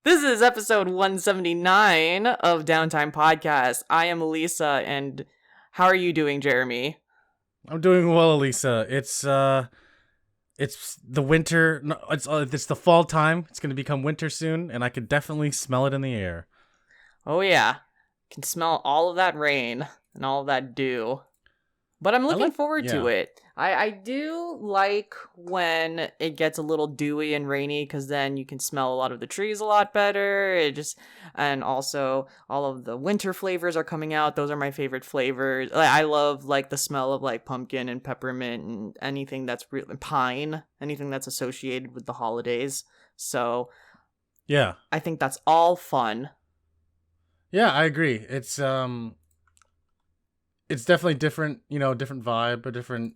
This is episode 179 of Downtime Podcast. I am Alyssa, and how are you doing, Jeremy? I'm doing well, Alyssa. It's the winter. No, it's the fall time. It's going to become winter soon, and I can definitely smell it in the air. Oh yeah, can smell all of that rain and all of that dew. But I'm looking forward to it. I do like when it gets a little dewy and rainy, because then you can smell a lot of the trees a lot better. And also all of the winter flavors are coming out. Those are my favorite flavors. I love like the smell of like pumpkin and peppermint and anything that's pine, anything that's associated with the holidays. So yeah, I think that's all fun. Yeah, I agree. It's definitely different, different vibe, a different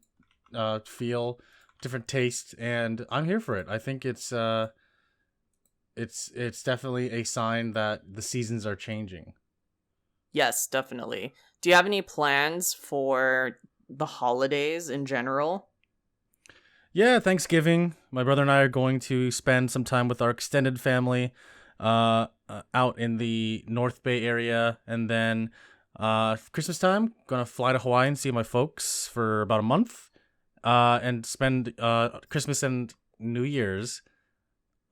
feel, different taste, and I'm here for it. I think it's definitely a sign that the seasons are changing. Yes, definitely. Do you have any plans for the holidays in general? Yeah, Thanksgiving. My brother and I are going to spend some time with our extended family out in the North Bay area, and then Christmas time, gonna fly to Hawaii and see my folks for about a month, and spend Christmas and New Year's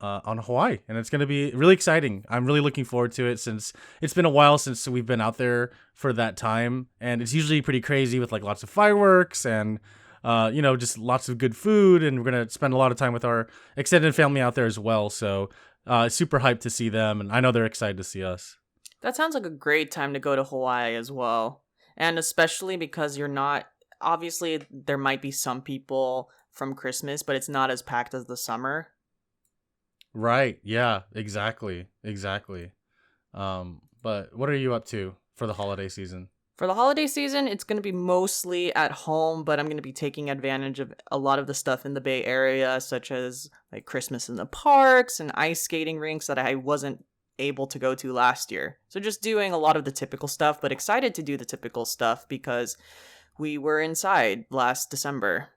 on Hawaii, and it's gonna be really exciting. I'm really looking forward to it, since it's been a while since we've been out there for that time, and it's usually pretty crazy with like lots of fireworks and just lots of good food, and we're gonna spend a lot of time with our extended family out there as well. So super hyped to see them, and I know they're excited to see us. That sounds like a great time to go to Hawaii as well. And especially because you're not, obviously there might be some people from Christmas, but it's not as packed as the summer. Right. Yeah, exactly. But what are you up to for the holiday season? For the holiday season, it's going to be mostly at home, but I'm going to be taking advantage of a lot of the stuff in the Bay Area, such as like Christmas in the parks and ice skating rinks that I wasn't able to go to last year. So just doing a lot of the typical stuff, but excited to do the typical stuff because we were inside last December.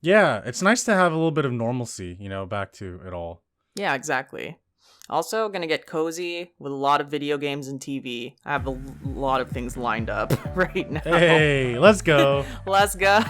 Yeah, it's nice to have a little bit of normalcy, back to it all. Yeah, exactly. Also, gonna get cozy with a lot of video games and TV. I have a lot of things lined up right now. Hey, let's go. Let's go.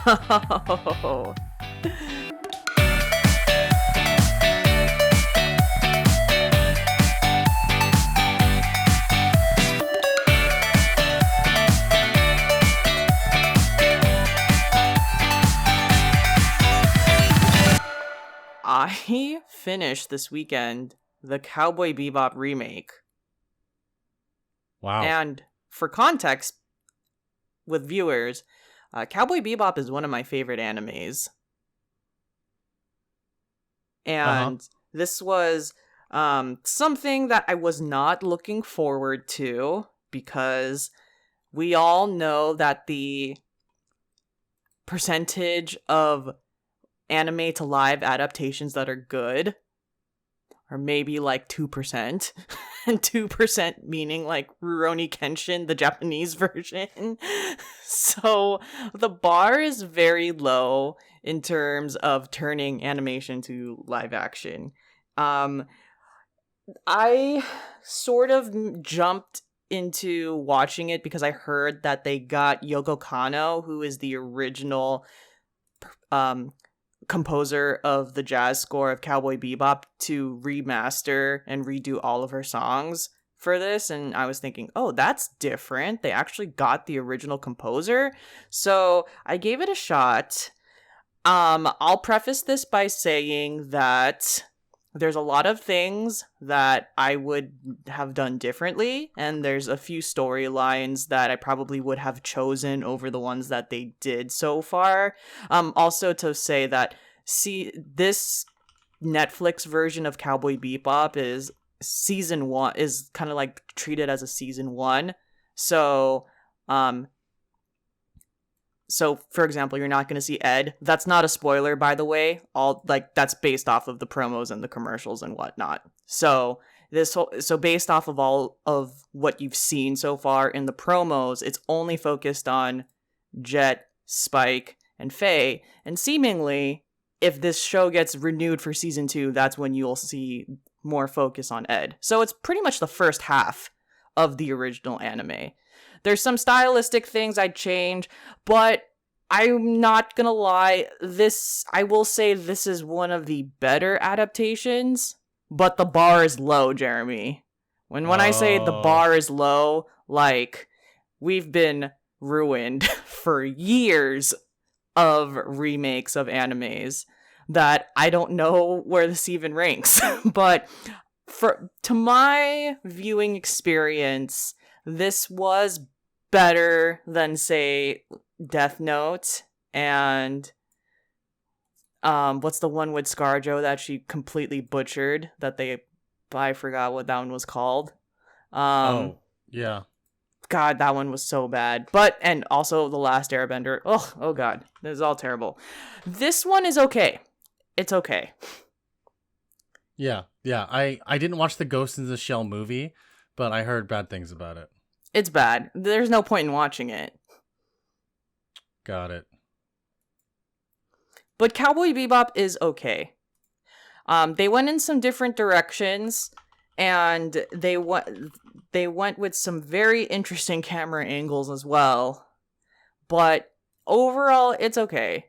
I finished this weekend the Cowboy Bebop remake. Wow. And for context, with viewers, Cowboy Bebop is one of my favorite animes. And this was something that I was not looking forward to, because we all know that the percentage of anime to live adaptations that are good are maybe like 2%, and 2% meaning like Rurouni Kenshin, the Japanese version. So the bar is very low in terms of turning animation to live action. I sort of jumped into watching it because I heard that they got Yoko Kanno, who is the original composer of the jazz score of Cowboy Bebop, to remaster and redo all of her songs for this. And I was thinking, oh, that's different. They actually got the original composer. So I gave it a shot. I'll preface this by saying that there's a lot of things that I would have done differently, and there's a few storylines that I probably would have chosen over the ones that they did so far. Also to say that, this Netflix version of Cowboy Bebop is season 1, is kind of like treated as a season 1. So for example, you're not going to see Ed. That's not a spoiler, by the way. That's based off of the promos and the commercials and whatnot. So based off of all of what you've seen so far in the promos, it's only focused on Jet, Spike, and Faye. And seemingly, if this show gets renewed for season 2, that's when you'll see more focus on Ed. So it's pretty much the first half of the original anime. There's some stylistic things I'd change, but I'm not gonna lie, I will say this is one of the better adaptations, but the bar is low, Jeremy. When I say the bar is low, like, we've been ruined for years of remakes of animes that I don't know where this even ranks. But to my viewing experience, this was better than, say, Death Note and what's the one with ScarJo that she completely butchered I forgot what that one was called. Yeah. God, that one was so bad. And also The Last Airbender. Oh god, this is all terrible. This one is okay. It's okay. Yeah. I didn't watch the Ghost in the Shell movie, but I heard bad things about it. It's bad. There's no point in watching it. Got it. But Cowboy Bebop is okay. They went in some different directions, and they went with some very interesting camera angles as well. But overall, it's okay.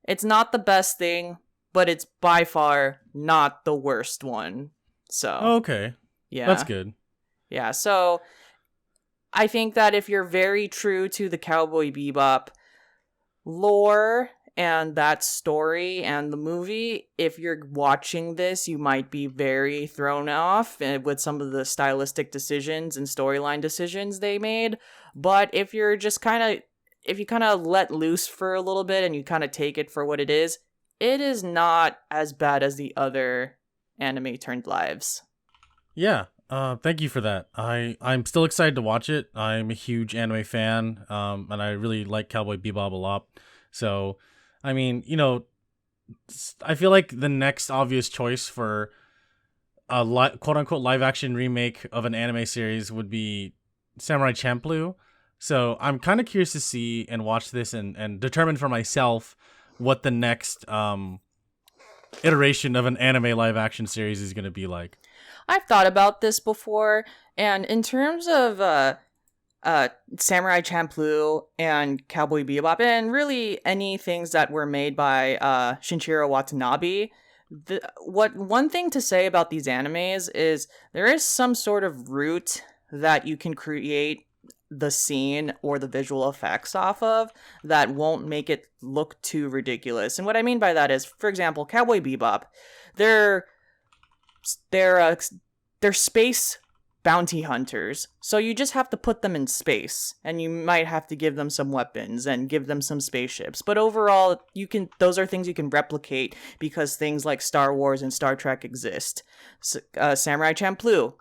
It's not the best thing, but it's by far not the worst one. So okay, yeah, that's good. Yeah, so I think that if you're very true to the Cowboy Bebop lore and that story and the movie, if you're watching this, you might be very thrown off with some of the stylistic decisions and storyline decisions they made. But if you're just if you kind of let loose for a little bit and you kind of take it for what it is not as bad as the other anime turned lives. Yeah. Thank you for that. I'm still excited to watch it. I'm a huge anime fan, and I really like Cowboy Bebop a lot. So, I mean, I feel like the next obvious choice for a quote-unquote live-action remake of an anime series would be Samurai Champloo. So I'm kind of curious to see and watch this and determine for myself what the next iteration of an anime live-action series is going to be like. I've thought about this before, and in terms of Samurai Champloo and Cowboy Bebop, and really any things that were made by Shinichiro Watanabe, one thing to say about these animes is there is some sort of root that you can create the scene or the visual effects off of that won't make it look too ridiculous. And what I mean by that is, for example, Cowboy Bebop, they're space bounty hunters, so you just have to put them in space, and you might have to give them some weapons and give them some spaceships, but overall those are things you can replicate because things like Star Wars and Star Trek exist. Samurai Champloo,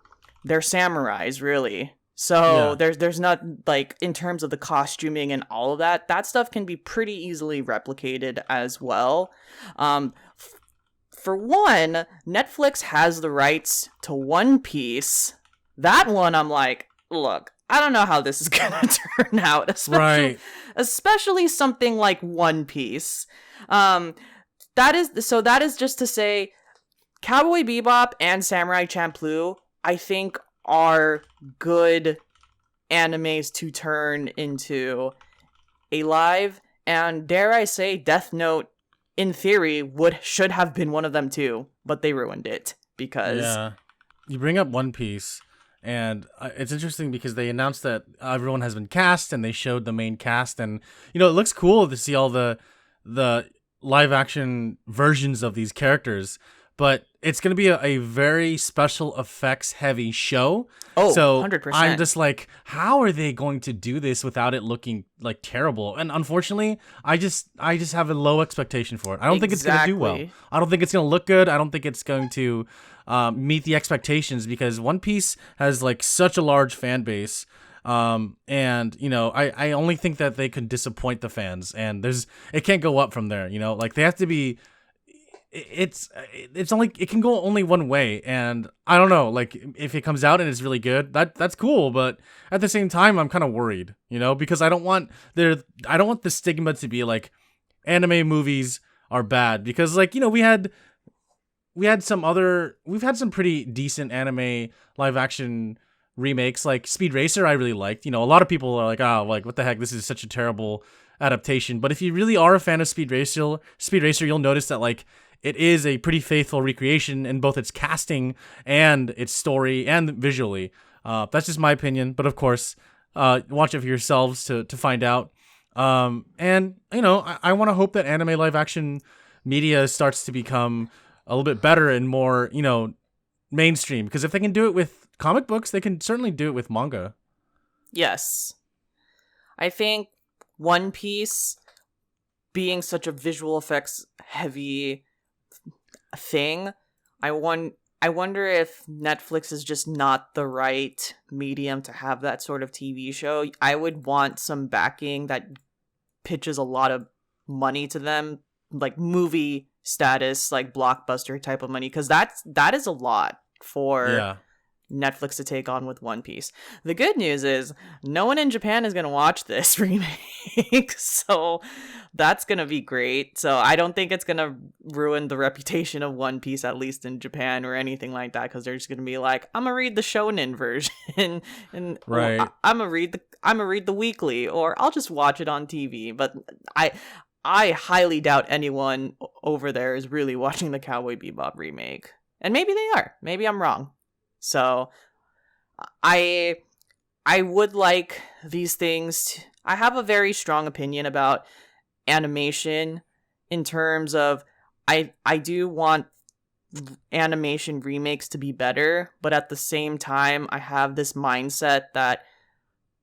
they're samurais, really. So yeah. There's not, like, in terms of the costuming and all of that stuff can be pretty easily replicated as well. For one, Netflix has the rights to One Piece. That one, I'm like, look, I don't know how this is gonna turn out, especially something like One Piece. That is just to say, Cowboy Bebop and Samurai Champloo, I think, are good animes to turn into a live, and dare I say, Death Note, in theory, should have been one of them too, but they ruined it because... Yeah. You bring up One Piece, and it's interesting because they announced that everyone has been cast, and they showed the main cast, and, it looks cool to see all the live-action versions of these characters, but it's going to be a very special effects heavy show. Oh, so 100%. I'm just like, how are they going to do this without it looking like terrible? And unfortunately, I just have a low expectation for it. I don't think it's going to do well. I don't think it's going to look good. I don't think it's going to meet the expectations because One Piece has like such a large fan base. And I only think that they could disappoint the fans, and it can't go up from there. Like they have to be. It's only, it can go only one way, and I don't know, like if it comes out and it's really good, that's cool, but at the same time I'm kind of worried, because I don't want the stigma to be like anime movies are bad, because like we had we've had some pretty decent anime live action remakes. Like Speed Racer, I really liked. A lot of people are like, oh, like what the heck, this is such a terrible adaptation. But if you really are a fan of Speed Racer, you'll notice that like it is a pretty faithful recreation in both its casting and its story and visually. That's just my opinion, but of course, watch it for yourselves to find out. And I want to hope that anime live action media starts to become a little bit better and more, mainstream. Because if they can do it with comic books, they can certainly do it with manga. Yes. I think One Piece being such a visual effects heavy thing, I wonder if Netflix is just not the right medium to have that sort of TV show. I would want some backing that pitches a lot of money to them, like movie status, like blockbuster type of money, because that is a lot for Netflix to take on with One Piece. The good news is no one in Japan is going to watch this remake, so that's going to be great. So I don't think it's going to ruin the reputation of One Piece, at least in Japan or anything like that, because they're just going to be like, I'm going to read the shonen version and right. I'm going to read the weekly, or I'll just watch it on TV. But I highly doubt anyone over there is really watching the Cowboy Bebop remake. And maybe they are. Maybe I'm wrong. So I would like these things I have a very strong opinion about animation in terms of I do want animation remakes to be better, but at the same time I have this mindset that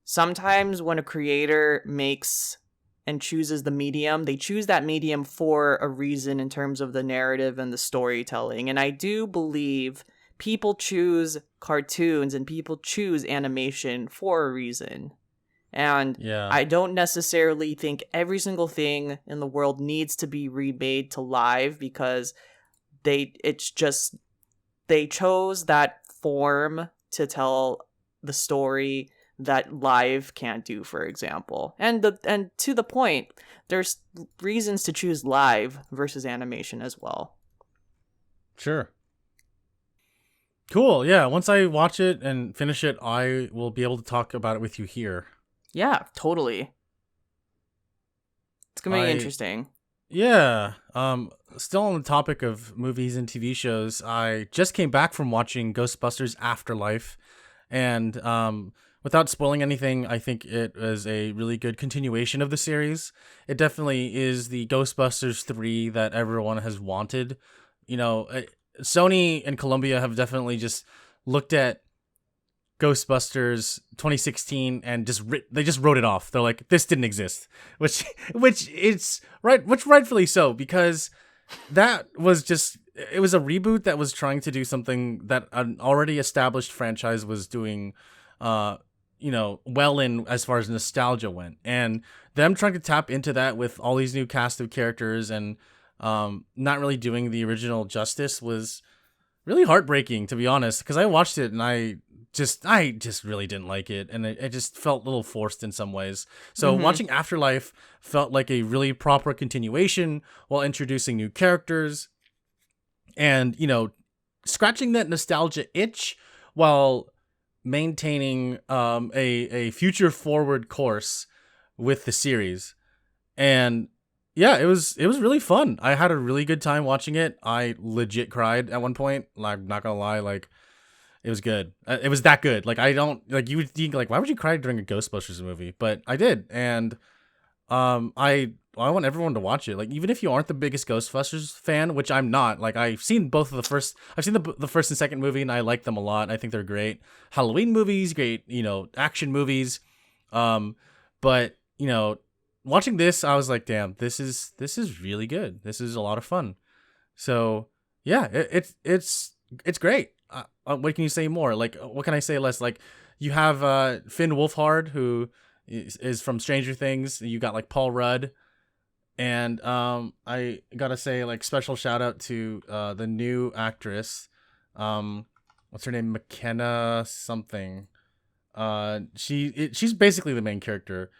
sometimes when a creator makes and chooses the medium, they choose that medium for a reason in terms of the narrative and the storytelling. And I do believe people choose cartoons and people choose animation for a reason. And I don't necessarily think every single thing in the world needs to be remade to live, because they chose that form to tell the story that live can't do, for example. And to the point, there's reasons to choose live versus animation as well. Sure. Cool. Yeah. Once I watch it and finish it, I will be able to talk about it with you here. Yeah, totally. It's gonna be interesting. Yeah. Still on the topic of movies and TV shows, I just came back from watching Ghostbusters Afterlife, and without spoiling anything, I think it was a really good continuation of the series. It definitely is the Ghostbusters 3 that everyone has wanted. You know, Sony and Columbia have definitely just looked at Ghostbusters 2016 and they just wrote it off. They're like, this didn't exist, which it's right, which rightfully so, because that was just, it was a reboot that was trying to do something that an already established franchise was doing, well in as far as nostalgia went, and them trying to tap into that with all these new cast of characters and not really doing the original justice was really heartbreaking, to be honest, because I watched it and I just really didn't like it, and it just felt a little forced in some ways. So watching Afterlife felt like a really proper continuation while introducing new characters and, scratching that nostalgia itch while maintaining a future forward course with the series. And yeah, it was really fun. I had a really good time watching it. I legit cried at one point. I'm not gonna lie, like, it was good. It was that good. Like, I don't, like, you would think, like, why would you cry during a Ghostbusters movie? But I did, and I want everyone to watch it. Like, even if you aren't the biggest Ghostbusters fan, which I'm not. Like, I've seen both of the first. I've seen the first and second movie, and I like them a lot. I think they're great Halloween movies, great action movies. But watching this, I was like, damn, this is really good. This is a lot of fun. So yeah, it's great. What can you say more? Like, what can I say less? Like, you have Finn Wolfhard, who is from Stranger Things. You got like Paul Rudd, and I gotta say, like, special shout out to the new actress. What's her name? McKenna something. She's basically the main character.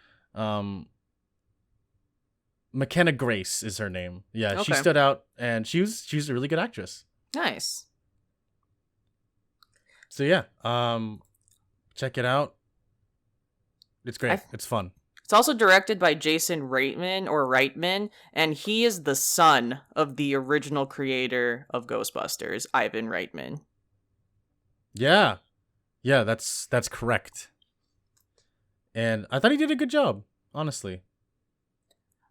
McKenna Grace is her name. Yeah, okay. She stood out, and she was a really good actress. Nice. So yeah, check it out. It's great. It's fun. It's also directed by Jason Reitman, and he is the son of the original creator of Ghostbusters, Ivan Reitman. Yeah. Yeah, that's correct. And I thought he did a good job, honestly.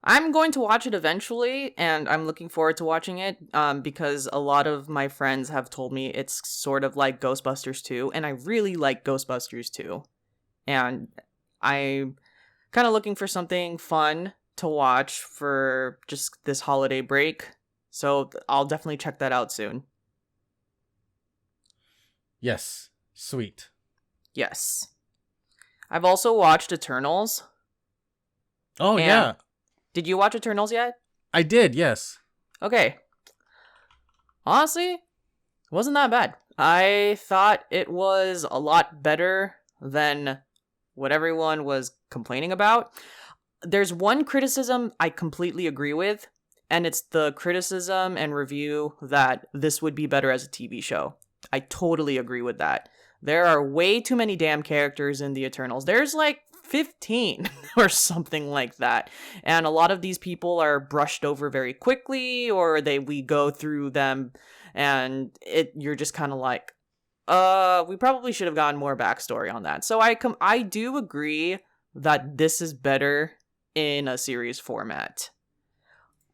I'm going to watch it eventually, and I'm looking forward to watching it because a lot of my friends have told me it's sort of like Ghostbusters 2, and I really like Ghostbusters 2. And I'm kind of looking for something fun to watch for just this holiday break, so I'll definitely check that out soon. Yes. Sweet. Yes. I've also watched Eternals. Oh, yeah. Did you watch Eternals yet? I did, yes. Okay. Honestly, it wasn't that bad. I thought it was a lot better than what everyone was complaining about. There's one criticism I completely agree with, and it's the criticism and review that this would be better as a TV show. I totally agree with that. There are way too many damn characters in the Eternals. There's like 15 or something like that. And a lot of these people are brushed over very quickly, or we go through them and you're just kind of like, we probably should have gotten more backstory on that. So I do agree that this is better in a series format.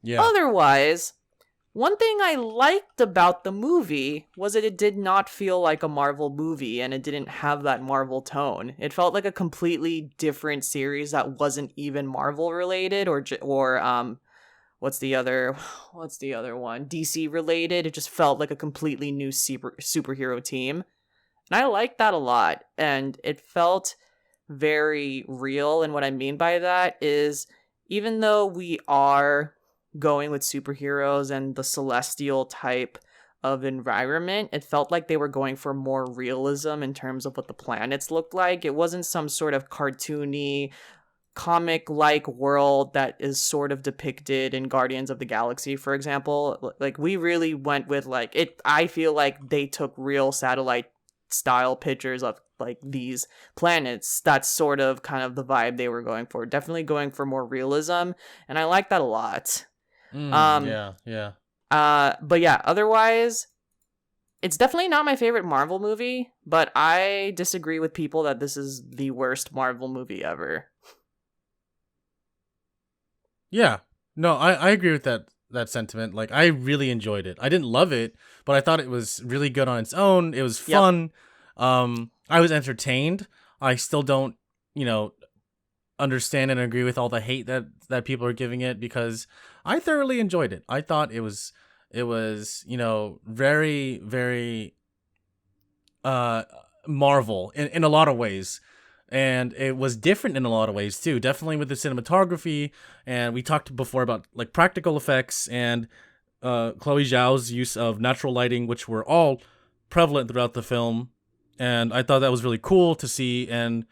Yeah. Otherwise, one thing I liked about the movie was that it did not feel like a Marvel movie, and it didn't have that Marvel tone. It felt like a completely different series that wasn't even Marvel related, or what's the other one? DC related. It just felt like a completely new superhero team. And I liked that a lot, and it felt very real. And what I mean by that is, even though we are going with superheroes and the celestial type of environment, it felt like they were going for more realism in terms of what the planets looked like. It wasn't some sort of cartoony, comic-like world that is sort of depicted in Guardians of the Galaxy, for example. Like, we really went with, like, it. I feel like they took real satellite style pictures of like these planets. That's sort of kind of the vibe they were going for. Definitely going for more realism, and I like that a lot. Yeah. But yeah, otherwise, it's definitely not my favorite Marvel movie, but I disagree with people that this is the worst Marvel movie ever. Yeah. No, I agree with that sentiment. Like, I really enjoyed it. I didn't love it, but I thought it was really good on its own. It was fun. Yep. I was entertained. I still don't, understand and agree with all the hate that people are giving it, because I thoroughly enjoyed it. I thought it was very, very Marvel in a lot of ways. And it was different in a lot of ways too. Definitely with the cinematography, and we talked before about like practical effects and Chloe Zhao's use of natural lighting, which were all prevalent throughout the film. And I thought that was really cool to see, and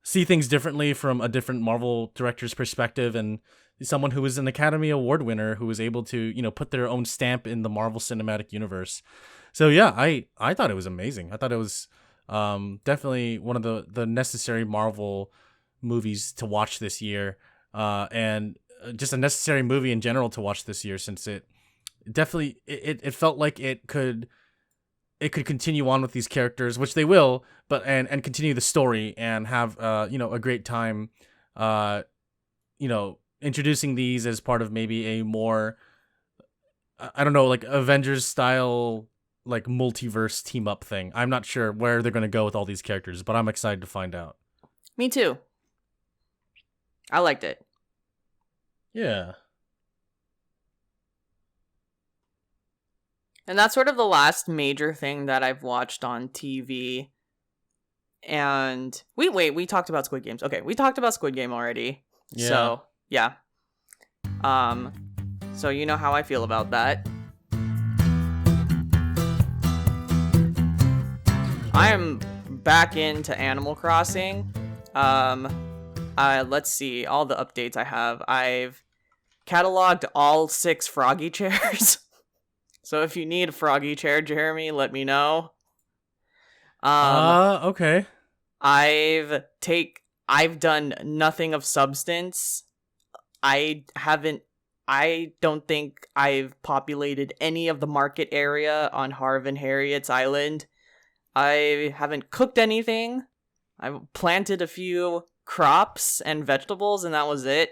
see things differently from a different Marvel director's perspective, and someone who was an Academy Award winner who was able to, put their own stamp in the Marvel Cinematic Universe. So yeah, I thought it was amazing. I thought it was definitely one of the necessary Marvel movies to watch this year, and just a necessary movie in general to watch this year, since it definitely it felt like it could continue on with these characters, which they will, but and continue the story and have a great time introducing these as part of maybe a more, I don't know, like Avengers style, like multiverse team up thing. I'm not sure where they're going to go with all these characters, but I'm excited to find out. Me too. I liked it. Yeah. And that's sort of the last major thing that I've watched on TV. And we talked about Squid Games. Okay, we talked about Squid Game already. Yeah. So, yeah. So you know how I feel about that. I am back into Animal Crossing. Let's see all the updates I have. I've cataloged all 6 froggy chairs. So if you need a froggy chair, Jeremy, let me know. Okay. I've done nothing of substance. I don't think I've populated any of the market area on Harv and Harriet's island. I haven't cooked anything. I've planted a few crops and vegetables, and that was it.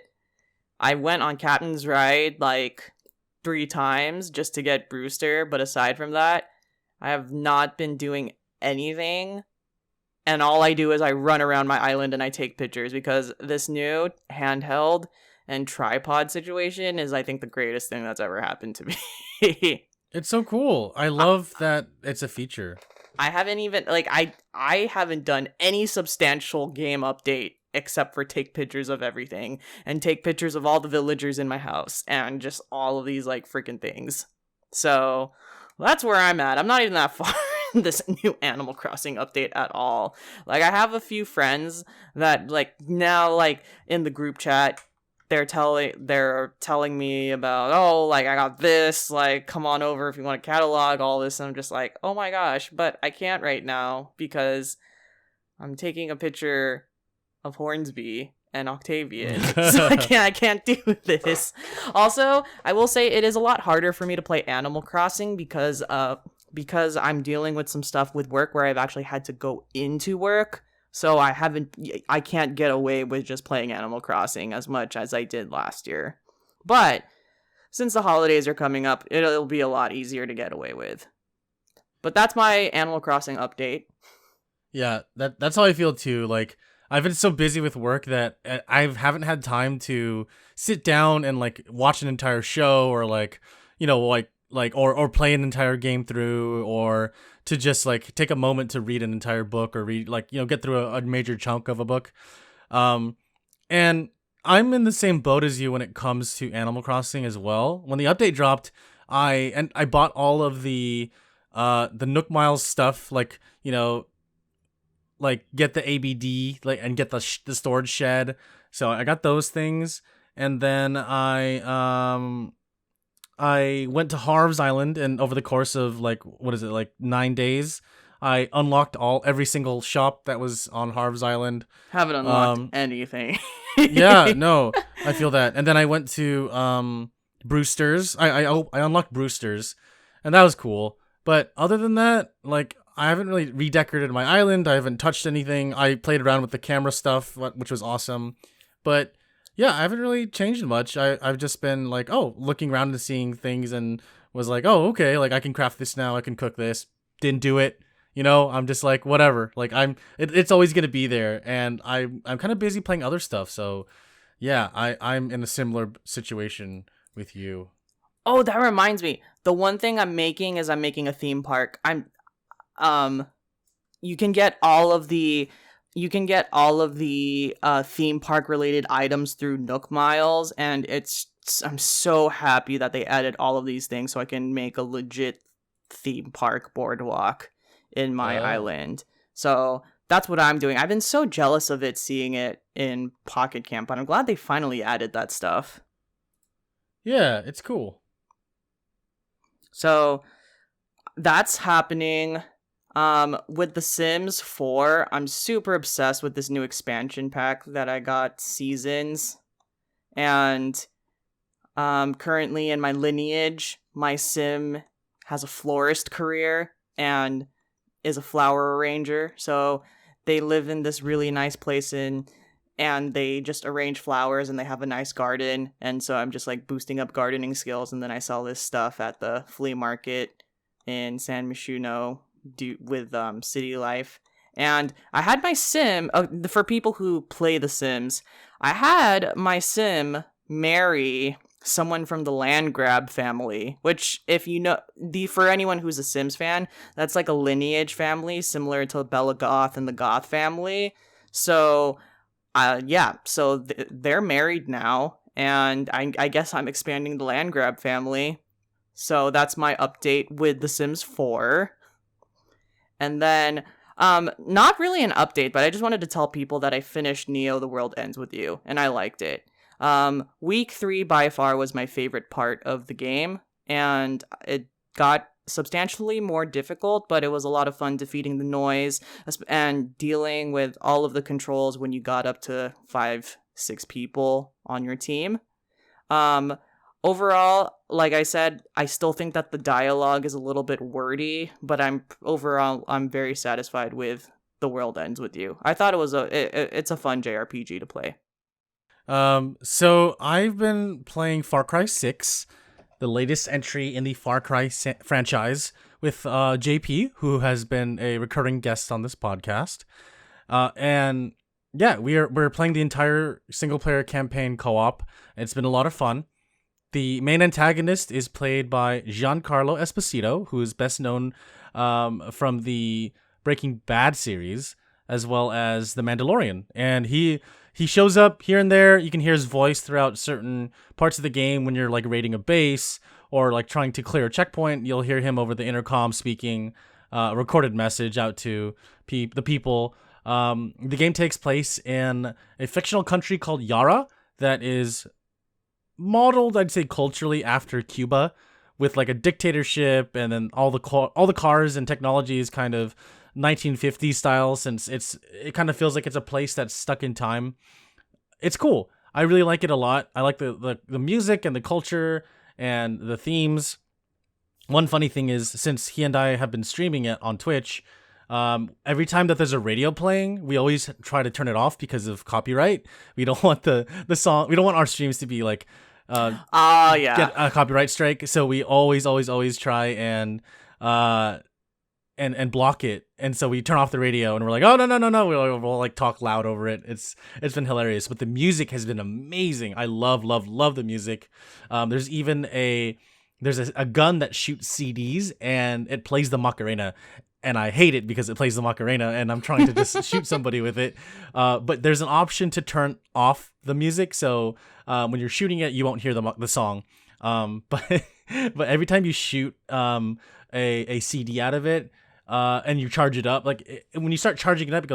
I went on Captain's Ride like 3 times just to get Brewster, but aside from that, I have not been doing anything. And all I do is I run around my island and I take pictures, because this new handheld and tripod situation is, I think, the greatest thing that's ever happened to me. It's so cool. I love that it's a feature. I haven't even, like, I haven't done any substantial game update except for take pictures of everything and take pictures of all the villagers in my house and just all of these, like, freaking things. So that's where I'm at. I'm not even that far in this new Animal Crossing update at all. Like, I have a few friends that, like, now, like, in the group chat, they're telling me about, oh, like, I got this, like, come on over if you want to catalog all this. And I'm just like, oh my gosh, but I can't right now because I'm taking a picture of Hornsby and Octavian. So I can't do this. Also, I will say it is a lot harder for me to play Animal Crossing because I'm dealing with some stuff with work where I've actually had to go into work. So I can't get away with just playing Animal Crossing as much as I did last year. But since the holidays are coming up, it'll be a lot easier to get away with. But that's my Animal Crossing update. Yeah, that's how I feel too. Like, I've been so busy with work that I haven't had time to sit down and like watch an entire show or like, you know, or play an entire game through, or to just like take a moment to read an entire book or read, like, you know, get through a major chunk of a book. And I'm in the same boat as you when it comes to Animal Crossing as well. When the update dropped, I bought all of the Nook Miles stuff, like, you know, like get the ABD, like, and get the storage shed. So I got those things, and then I went to Harv's Island, and over the course of like 9 days, I unlocked every single shop that was on Harv's Island. Haven't unlocked anything. Yeah, no, I feel that. And then I went to Brewster's. I unlocked Brewster's, and that was cool. But other than that, like, I haven't really redecorated my island. I haven't touched anything. I played around with the camera stuff, which was awesome. But yeah, I haven't really changed much. I've just been like, looking around and seeing things, and was like, oh, okay, like I can craft this now. I can cook this. Didn't do it. You know, I'm just like, whatever. Like, it's always going to be there. And I'm kind of busy playing other stuff. So yeah, I'm in a similar situation with you. Oh, that reminds me. The one thing I'm making is I'm making a theme park. You can get all of the theme park related items through Nook Miles, and I'm so happy that they added all of these things so I can make a legit theme park boardwalk in my island. So that's what I'm doing. I've been so jealous of it, seeing it in Pocket Camp, but I'm glad they finally added that stuff. Yeah, it's cool. So that's happening. With The Sims 4, I'm super obsessed with this new expansion pack that I got, Seasons. And currently in my lineage, my Sim has a florist career and is a flower arranger. So they live in this really nice place and they just arrange flowers, and they have a nice garden. And so I'm just like boosting up gardening skills, and then I sell this stuff at the flea market in San Myshuno with City Life. And I had my Sim, for people who play The Sims, I had my Sim marry someone from the land grab family, which, if you know, for anyone who's a Sims fan, that's like a lineage family similar to Bella Goth and the Goth family. So they're married now, and I guess I'm expanding the land grab family. So that's my update with The Sims 4. And then, not really an update, but I just wanted to tell people that I finished Neo: The World Ends With You, and I liked it. Week 3 by far was my favorite part of the game, and it got substantially more difficult, but it was a lot of fun defeating the noise and dealing with all of the controls when you got up to 5-6 people on your team. Overall, like I said, I still think that the dialogue is a little bit wordy, but I'm very satisfied with The World Ends With You. I thought it's a fun JRPG to play. So I've been playing Far Cry 6, the latest entry in the Far Cry franchise, with JP, who has been a recurring guest on this podcast. And yeah, we're playing the entire single player campaign co-op. It's been a lot of fun. The main antagonist is played by Giancarlo Esposito, who is best known from the Breaking Bad series, as well as The Mandalorian. And he shows up here and there. You can hear his voice throughout certain parts of the game when you're like raiding a base or like trying to clear a checkpoint. You'll hear him over the intercom speaking a recorded message out to the people. The game takes place in a fictional country called Yara that is modeled, I'd say, culturally after Cuba, with like a dictatorship, and then all the cars and technology is kind of 1950s style, since it kind of feels like it's a place that's stuck in time. It's cool. I really like it a lot. I like the music and the culture and the themes. One funny thing is, since he and I have been streaming it on Twitch, every time that there's a radio playing, we always try to turn it off because of copyright. We don't want the song. We don't want our streams to be like get a copyright strike. So we always try and block it. And so we turn off the radio and we're like, oh no. We'll like talk loud over it. It's been hilarious. But the music has been amazing. I love the music. There's even a gun that shoots CDs and it plays the Macarena. And I hate it because it plays the Macarena and I'm trying to just shoot somebody with it. But there's an option to turn off the music. So when you're shooting it, you won't hear the song. But every time you shoot a CD out of it and you charge it up, when you start charging it up,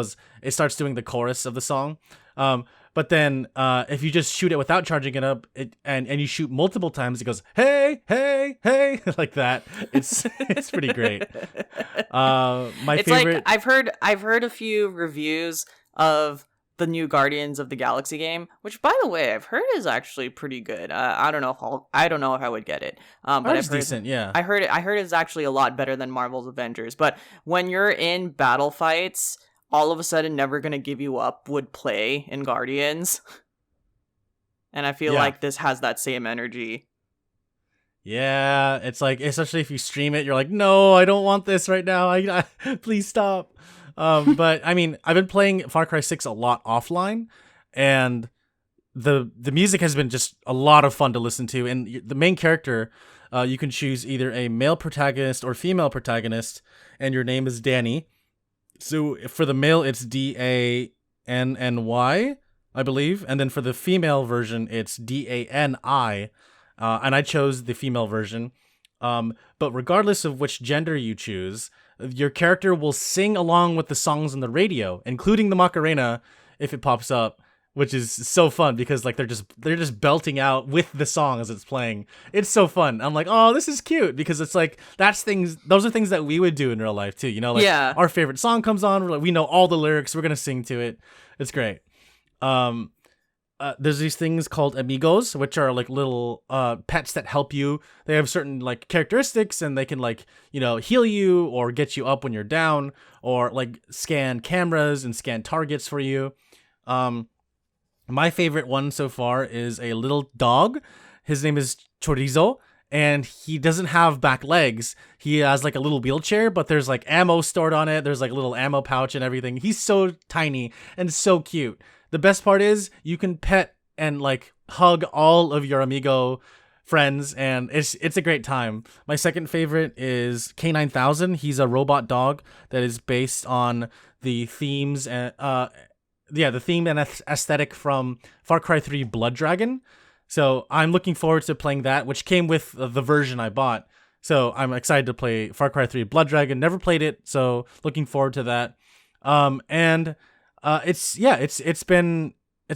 it starts doing the chorus of the song. But then if you just shoot it without charging it up, and you shoot multiple times, it goes, hey, hey, hey, like that. It's pretty great. My favorite. Like, I've heard a few reviews of the new Guardians of the Galaxy game, which, by the way, I've heard is actually pretty good. I don't know if I would get it. But it's decent. Yeah, I heard it's actually a lot better than Marvel's Avengers. But when you're in battle fights, all of a sudden Never Gonna Give You Up would play in Guardians. And I feel like this has that same energy. Yeah, it's like, especially if you stream it, you're like, no, I don't want this right now. I please stop. But I mean, I've been playing Far Cry 6 a lot offline, and the music has been just a lot of fun to listen to. And the main character, you can choose either a male protagonist or female protagonist, and your name is Danny. So for the male, it's Danny, I believe. And then for the female version, it's Dani. And I chose the female version. But regardless of which gender you choose, your character will sing along with the songs on the radio, including the Macarena if it pops up, which is so fun because like they're just belting out with the song as it's playing. It's so fun. I'm like, oh, this is cute, because it's like those are things that we would do in real life too. You know, like our favorite song comes on, we know all the lyrics, we're gonna sing to it. It's great. There's these things called amigos, which are like little pets that help you. They have certain like characteristics, and they can like, you know, heal you or get you up when you're down, or like scan cameras and scan targets for you. My favorite one so far is a little dog. His name is Chorizo, and he doesn't have back legs. He has like a little wheelchair, but there's like ammo stored on it. There's like a little ammo pouch and everything. He's so tiny and so cute. The best part is you can pet and like hug all of your amigo friends, and it's a great time. My second favorite is K9000. He's a robot dog that is based on the themes and the theme and aesthetic from Far Cry 3 Blood Dragon. So I'm looking forward to playing that, which came with the version I bought. So I'm excited to play Far Cry 3 Blood Dragon. Never played it, so looking forward to that. It's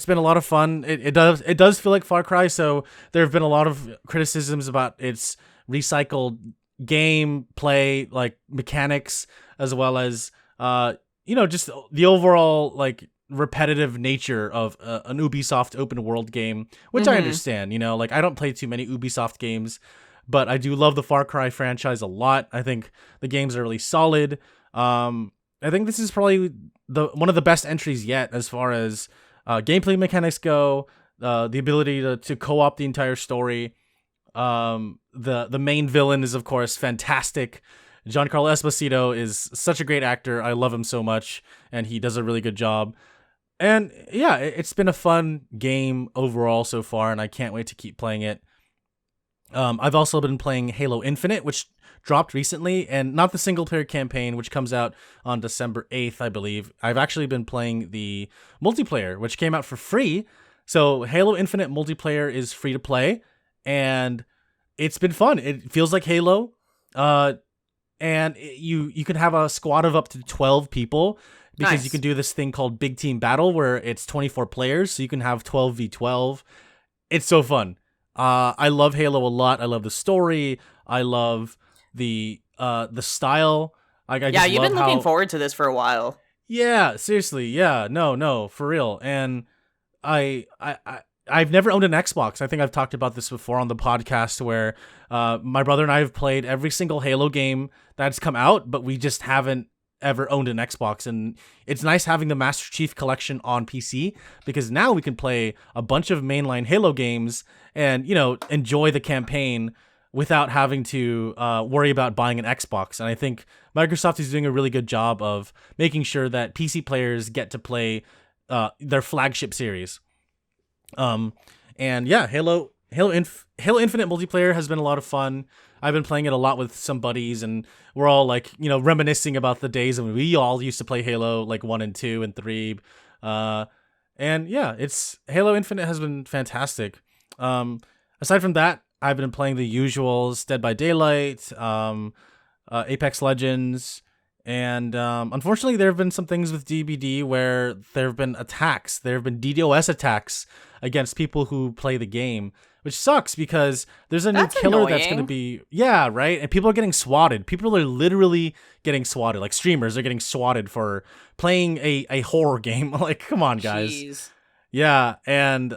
been a lot of fun. It does feel like Far Cry. So there have been a lot of criticisms about its recycled gameplay, like mechanics, as well as just the overall like repetitive nature of an Ubisoft open world game, which I understand. Like I don't play too many Ubisoft games, but I do love the Far Cry franchise a lot. I think the games are really solid. I think this is probably one of the best entries yet as far as gameplay mechanics go. The ability to co-op the entire story. The main villain is of course fantastic. Giancarlo Esposito is such a great actor. I love him so much, and he does a really good job. And yeah, it's been a fun game overall so far, and I can't wait to keep playing it. I've also been playing Halo Infinite, which dropped recently, and not the single player campaign, which comes out on December 8th, I believe. I've actually been playing the multiplayer, which came out for free. So Halo Infinite multiplayer is free to play, and it's been fun. It feels like Halo. And you can have a squad of up to 12 people, because Nice. You can do this thing called Big Team Battle where it's 24 players, so you can have 12v12. It's so fun. I love Halo a lot. I love the story. I love the style. Yeah, you've been looking forward to this for a while. Yeah, seriously. Yeah, no, for real. And I've never owned an Xbox. I think I've talked about this before on the podcast, where my brother and I have played every single Halo game that's come out, but we just haven't ever owned an Xbox. And it's nice having the Master Chief Collection on PC, because now we can play a bunch of mainline Halo games and, enjoy the campaign without having to worry about buying an Xbox. And I think Microsoft is doing a really good job of making sure that PC players get to play their flagship series. And yeah, Halo Infinite multiplayer has been a lot of fun. I've been playing it a lot with some buddies, and we're all like, reminiscing about the days when we all used to play Halo, like 1 and 2 and 3. And yeah, Halo Infinite has been fantastic. Aside from that, I've been playing the usuals: Dead by Daylight, Apex Legends, and unfortunately there have been some things with DBD where there have been attacks. There have been DDoS attacks against people who play the game, which sucks because there's a new killer that's going to be... Yeah, right? And people are getting swatted. People are literally getting swatted. Like, streamers are getting swatted for playing a horror game. Like, come on, guys. Jeez. Yeah, and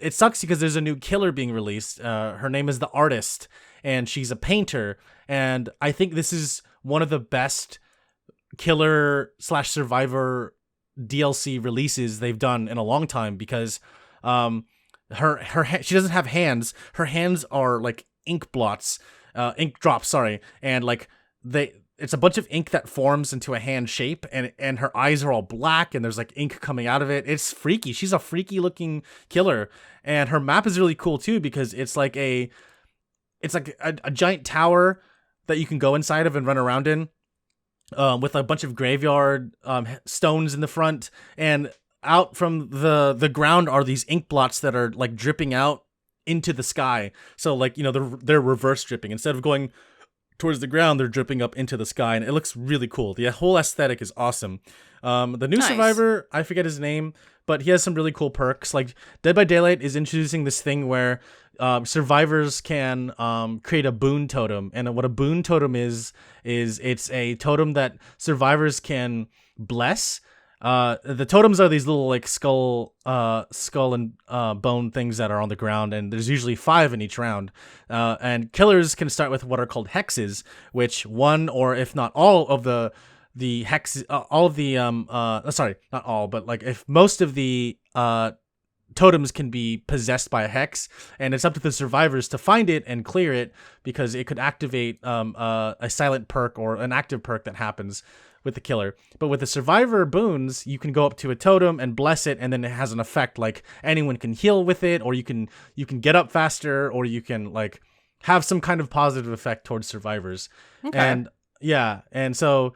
it sucks because there's a new killer being released. Her name is The Artist, and she's a painter. And I think this is one of the best killer/survivor DLC releases they've done in a long time, because she doesn't have hands. Her hands are like ink drops, and like it's a bunch of ink that forms into a hand shape, and her eyes are all black, and there's like ink coming out of it. It's freaky. She's a freaky looking killer, and her map is really cool too, because it's like a giant tower that you can go inside of and run around in, with a bunch of graveyard stones in the front, and out from the ground are these ink blots that are like dripping out into the sky. So like, they're reverse dripping. Instead of going towards the ground, they're dripping up into the sky, and it looks really cool. The whole aesthetic is awesome. The new survivor, I forget his name, but he has some really cool perks. Like, Dead by Daylight is introducing this thing where survivors can create a boon totem. And what a boon totem is it's a totem that survivors can bless. The totems are these little like skull and bone things that are on the ground, and there's usually 5 in each round. And killers can start with what are called hexes, which one or if not all of the hexes, all of the sorry, not all, but like if most of the totems can be possessed by a hex, and it's up to the survivors to find it and clear it, because it could activate a silent perk or an active perk that happens with the killer. But with the survivor boons, you can go up to a totem and bless it, and then it has an effect, like anyone can heal with it, or you can get up faster, or you can like have some kind of positive effect towards survivors. Okay. And yeah, and so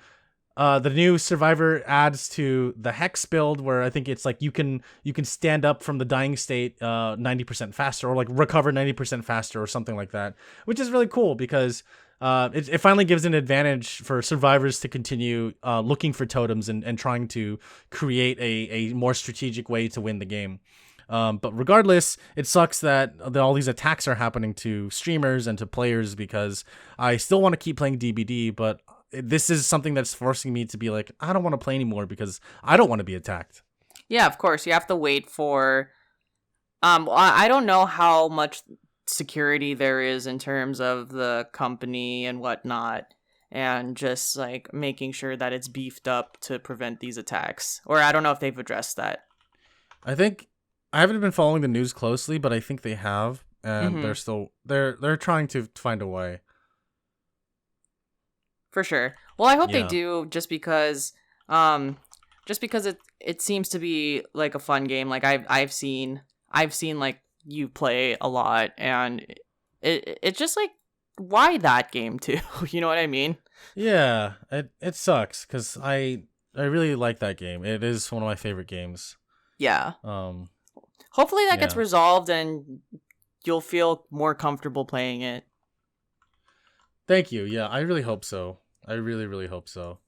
the new survivor adds to the hex build, where I think it's like you can stand up from the dying state 90% faster, or like recover 90% faster, or something like that, which is really cool, because it finally gives an advantage for survivors to continue looking for totems and trying to create a more strategic way to win the game. But regardless, it sucks that all these attacks are happening to streamers and to players because I still want to keep playing DBD, but this is something that's forcing me to be like, I don't want to play anymore because I don't want to be attacked. Yeah, of course. You have to wait for... I don't know how much security there is in terms of the company and whatnot, and just like making sure that it's beefed up to prevent these attacks. Or I don't know if they've addressed that. I think I haven't been following the news closely, but I think they have, and they're trying to find a way. For sure. Well, I hope they Yeah. do, just because it seems to be like a fun game. Like I've seen like you play a lot, and it's just like, why that game too? You know what I mean? Yeah, it sucks because I really like that game. It is one of my favorite games. Yeah. Um, Hopefully that gets Yeah. resolved and you'll feel more comfortable playing it. Thank you. Yeah, I really hope so. I really, really hope so.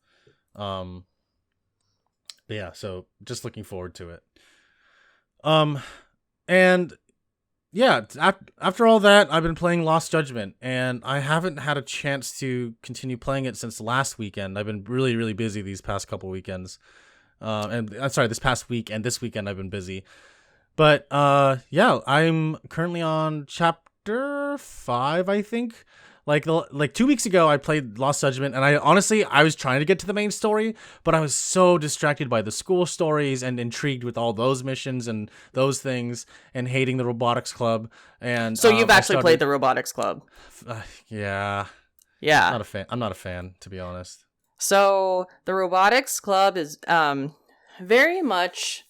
But yeah, so just looking forward to it. And yeah, after all that, I've been playing Lost Judgment, and I haven't had a chance to continue playing it since last weekend. I've been really, really busy these past couple weekends. And I'm sorry, this past week and this weekend I've been busy. But yeah, I'm currently on chapter 5, I think. Like 2 weeks ago, I played Lost Judgment, and I was trying to get to the main story, but I was so distracted by the school stories and intrigued with all those missions and those things, and hating the robotics club. And So you've actually played the Robotics Club. Yeah, Yeah. I'm not a fan, to be honest. So the Robotics Club is very much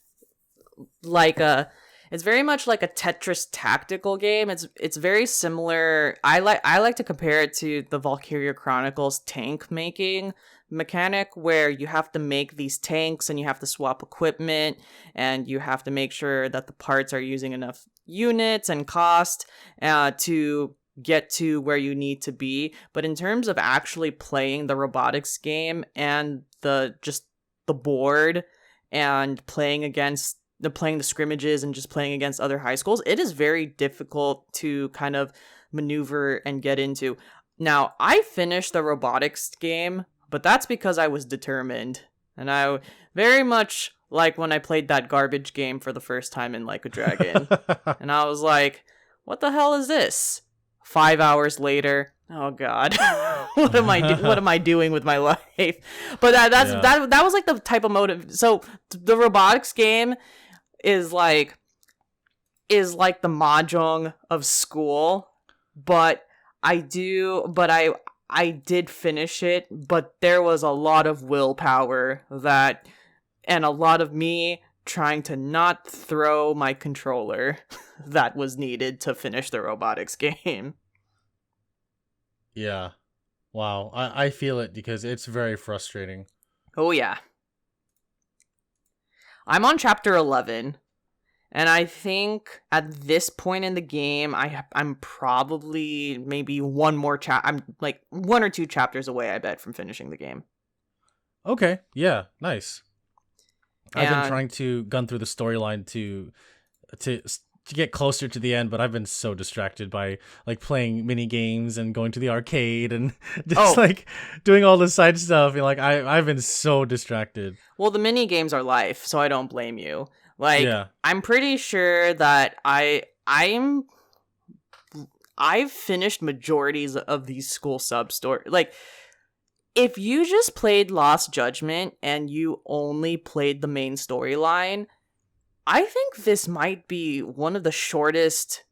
like a Tetris tactical game. It's very similar. I like to compare it to the Valkyria Chronicles tank making mechanic, where you have to make these tanks and you have to swap equipment and you have to make sure that the parts are using enough units and cost to get to where you need to be. But in terms of actually playing the robotics game and the board and playing the scrimmages and just playing against other high schools, it is very difficult to kind of maneuver and get into. Now, I finished the robotics game, but that's because I was determined. And I very much like when I played that garbage game for the first time in Like a Dragon. And I was like, what the hell is this? 5 hours later, oh god, what am I doing with my life? But that was like the type of motive. So the robotics game is like the mahjong of school, but I did finish it, but there was a lot of willpower and a lot of me trying to not throw my controller that was needed to finish the robotics game. Yeah. Wow. I feel it because it's very frustrating. Oh yeah. I'm on chapter 11, and I think at this point in the game, I'm probably maybe I'm like 1 or 2 chapters away, I bet, from finishing the game. Okay. Yeah. Nice. I've been And- trying to gun through the storyline to get closer to the end, but I've been so distracted by like playing mini games and going to the arcade and just like doing all the side stuff. And like I've been so distracted. Well, the mini games are life, so I don't blame you. Like, Yeah. I'm pretty sure that I've finished majorities of these school sub story. Like, if you just played Lost Judgment and you only played the main storyline, I think this might be one of the shortest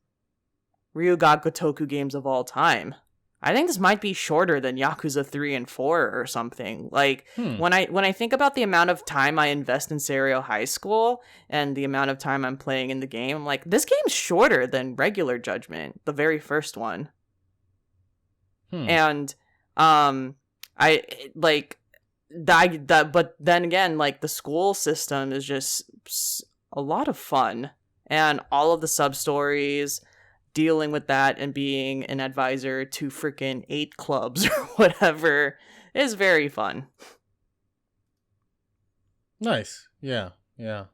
Ryuga Gotoku games of all time. I think this might be shorter than Yakuza 3 and 4 or something. Like, when I think about the amount of time I invest in Serio High School and the amount of time I'm playing in the game, I'm like, this game's shorter than regular Judgment, the very first one. And I like that, but then again, like, the school system is just a lot of fun, and all of the sub stories, dealing with that and being an advisor to freaking 8 clubs or whatever is very fun. Nice. Yeah. Yeah.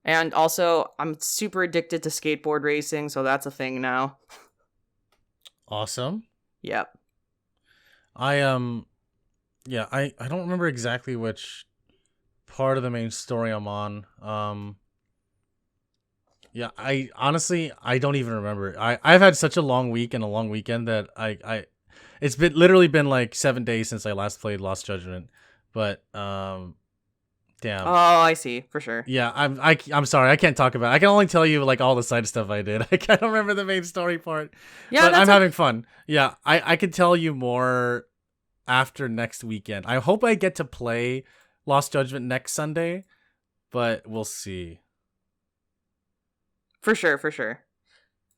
And also, I'm super addicted to skateboard racing, so that's a thing now. Awesome. Yep. Yeah, I don't remember exactly which part of the main story I'm on. Yeah, I honestly I don't even remember. I've had such a long week and a long weekend that it's literally been like 7 days since I last played Lost Judgment. But damn. Oh, I see, for sure. Yeah, I'm sorry, I can't talk about it. I can only tell you like all the side stuff I did. I don't remember the main story part. Yeah, but that's I'm having fun. Yeah, I could tell you more after next weekend. I hope I get to play Lost Judgment next Sunday, but we'll see. For sure, for sure.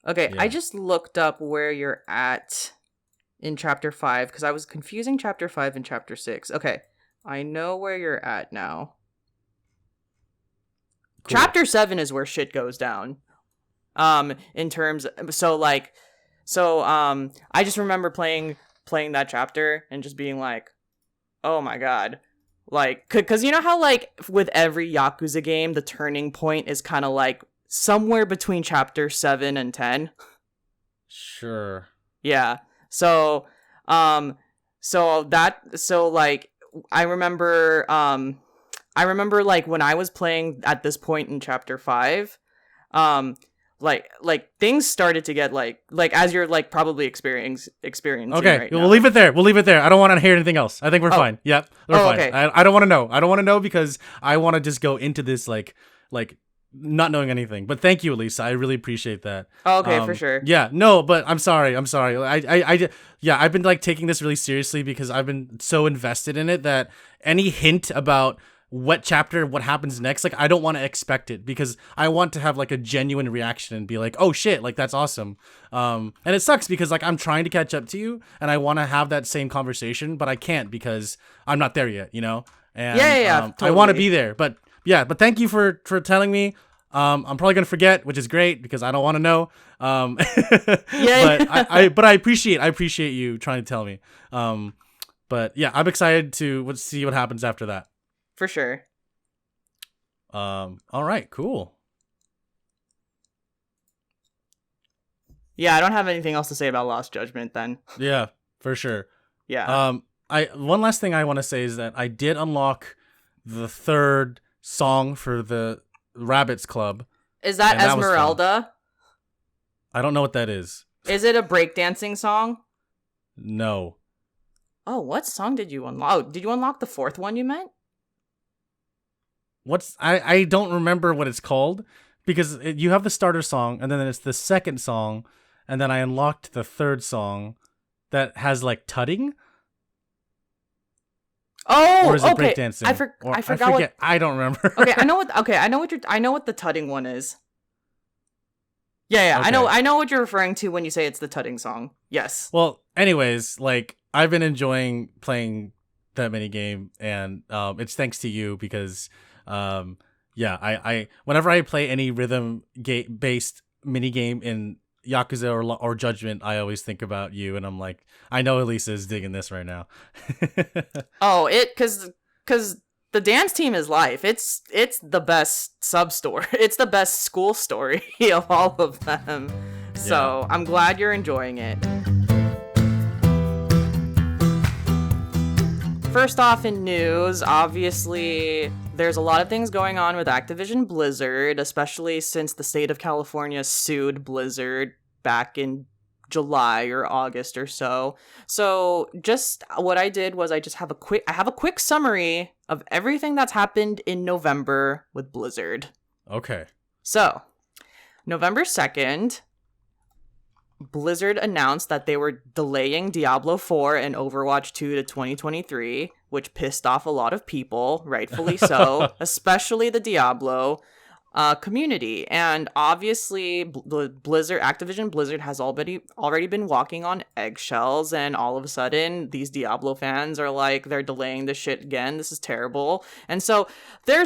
Okay, Yeah. I just looked up where you're at in Chapter 5, because I was confusing Chapter 5 and Chapter 6. Okay, I know where you're at now. Cool. Chapter 7 is where shit goes down. In terms, I just remember playing that chapter and just being like, oh my god. Like, because you know how, like, with every Yakuza game, the turning point is kind of like somewhere between Chapter 7 and 10? Sure. Yeah. So, like, I remember, like, when I was playing at this point in Chapter 5, like things started to get like as you're like probably experiencing okay, right we'll now. leave it there. I don't want to hear anything else. I think we're fine. Yep, we're fine. Okay. I don't want to know. I don't want to know because I want to just go into this like not knowing anything. But thank you, Alyssa. I really appreciate that. Okay, for sure. Yeah, no, but I'm sorry. I've been like taking this really seriously because I've been so invested in it that any hint about what chapter, what happens next, like I don't want to expect it because I want to have like a genuine reaction and be like, oh shit, like that's awesome. And it sucks because like I'm trying to catch up to you and I want to have that same conversation, but I can't because I'm not there yet, you know? And Totally. I want to be there, but thank you for telling me. I'm probably gonna forget, which is great because I don't want to know. But I appreciate you trying to tell me. But yeah, I'm excited to see what happens after that. For sure. All right, cool. Yeah, I don't have anything else to say about Lost Judgment then. Yeah, for sure. Yeah. One last thing I want to say is that I did unlock the third song for the Rabbits Club. Is that Esmeralda? I don't know what that is. Is it a breakdancing song? No. Oh, what song did you unlock? Oh, did you unlock the fourth one you meant? I don't remember what it's called because you have the starter song and then it's the second song and then I unlocked the third song that has like tutting. Oh, or is it okay. breakdancing? I forget. I don't remember. Okay, I know what the tutting one is. Yeah, okay. I know what you're referring to when you say it's the tutting song. Yes. Well, anyways, like I've been enjoying playing that mini game and it's thanks to you because I whenever I play any rhythm based mini game in Yakuza or Judgment, I always think about you and I'm like, I know Elisa is digging this right now. Oh, cause the dance team is life. It's the best sub story. It's the best school story of all of them. So yeah. I'm glad you're enjoying it. First off in news, obviously there's a lot of things going on with Activision Blizzard, especially since the state of California sued Blizzard back in July or August or so. So just what I did was I have a quick summary of everything that's happened in November with Blizzard. Okay. So, November 2nd, Blizzard announced that they were delaying Diablo 4 and Overwatch 2 to 2023, which pissed off a lot of people, rightfully so, especially the Diablo community. And obviously, Activision Blizzard has already been walking on eggshells, and all of a sudden, these Diablo fans are like, they're delaying this shit again. This is terrible. And so so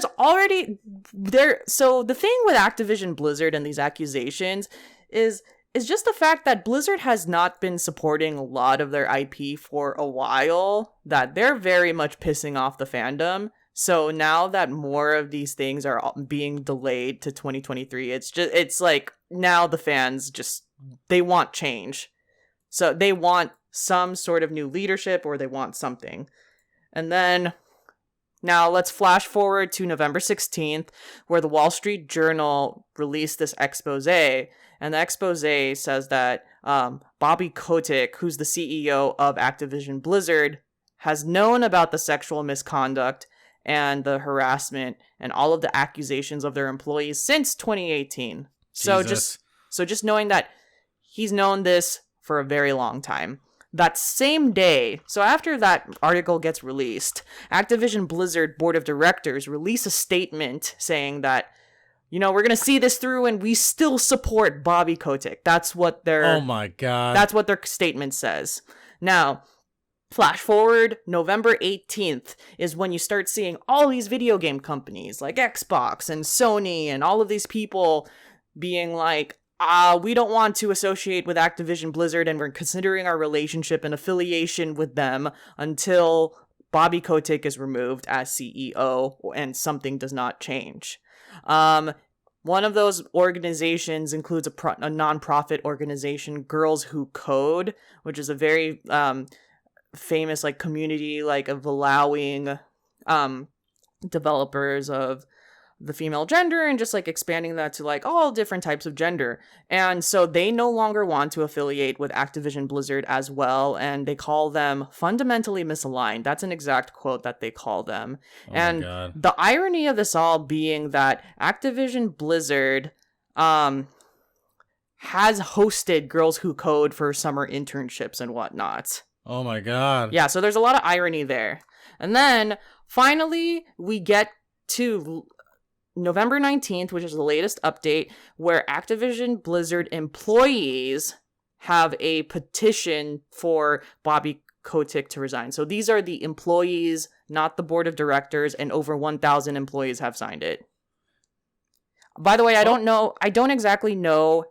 the thing with Activision Blizzard and these accusations is just the fact that Blizzard has not been supporting a lot of their IP for a while, that they're very much pissing off the fandom. So now that more of these things are being delayed to 2023, it's like now the fans they want change. So they want some sort of new leadership, or they want something. And then now let's flash forward to November 16th, where the Wall Street Journal released this expose. And the expose says that Bobby Kotick, who's the CEO of Activision Blizzard, has known about the sexual misconduct and the harassment and all of the accusations of their employees since 2018. Jesus. So just knowing that he's known this for a very long time. That same day, so after that article gets released, Activision Blizzard Board of Directors release a statement saying that, we're going to see this through and we still support Bobby Kotick. That's what Oh my God. That's what their statement says. Now, flash forward, November 18th is when you start seeing all these video game companies like Xbox and Sony and all of these people being like, we don't want to associate with Activision Blizzard and we're considering our relationship and affiliation with them until Bobby Kotick is removed as CEO and something does not change. One of those organizations includes a non-profit organization, Girls Who Code, which is a very famous like community like of allowing developers of the female gender and just like expanding that to like all different types of gender. And so they no longer want to affiliate with Activision Blizzard as well, and they call them fundamentally misaligned. That's an exact quote that they call them. And the irony of this all being that Activision Blizzard has hosted Girls Who Code for summer internships and whatnot. Oh my God. Yeah, so there's a lot of irony there. And then finally we get to November 19th, which is the latest update, where Activision Blizzard employees have a petition for Bobby Kotick to resign. So these are the employees, not the board of directors, and over 1,000 employees have signed it. By the way, I don't exactly know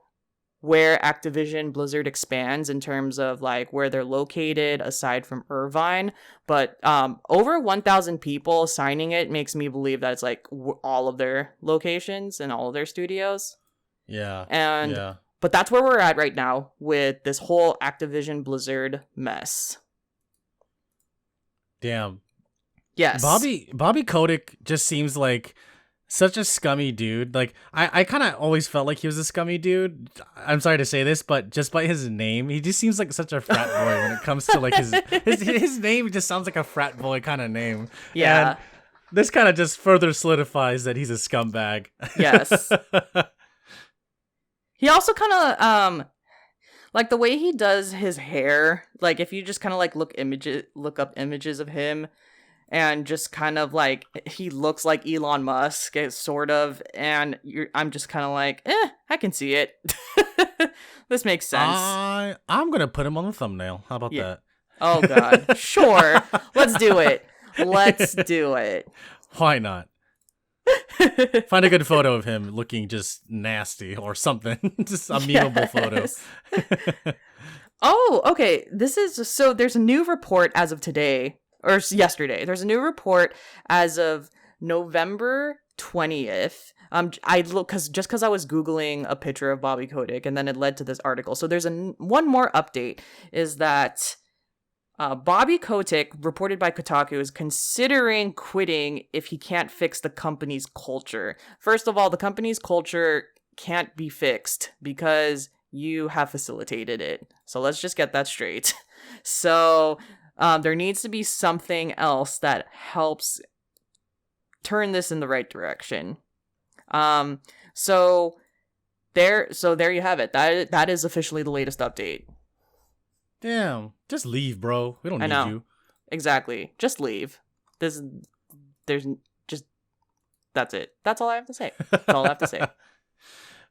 where Activision Blizzard expands in terms of like where they're located aside from Irvine, but over 1,000 people signing it makes me believe that it's like all of their locations and all of their studios. But that's where we're at right now with this whole Activision Blizzard mess. Damn. Yes. Bobby Kotick just seems like such a scummy dude. Like I kind of always felt like he was a scummy dude. I'm sorry to say this, but just by his name, he just seems like such a frat boy when it comes to like his name just sounds like a frat boy kind of name. Yeah. And this kind of just further solidifies that he's a scumbag. Yes. He also kind of like the way he does his hair, like if you just kind of like look up images of him, and just kind of like he looks like Elon Musk, sort of, and I'm just kind of like, I can see it. This makes sense. I'm gonna put him on the thumbnail. How about that? Oh God, sure. Let's do it. Why not? Find a good photo of him looking just nasty or something. Just a memeable photo. Oh, okay. So there's a new report as of today. Or yesterday. There's a new report as of November 20th. I look because I was Googling a picture of Bobby Kotick, and then it led to this article. So there's one more update is that Bobby Kotick, reported by Kotaku, is considering quitting if he can't fix the company's culture. First of all, the company's culture can't be fixed because you have facilitated it. So let's just get that straight. So there needs to be something else that helps turn this in the right direction. So there you have it. That is officially the latest update. Damn, just leave, bro. We don't need you. Exactly. Just leave. That's it. That's all I have to say. That's all I have to say.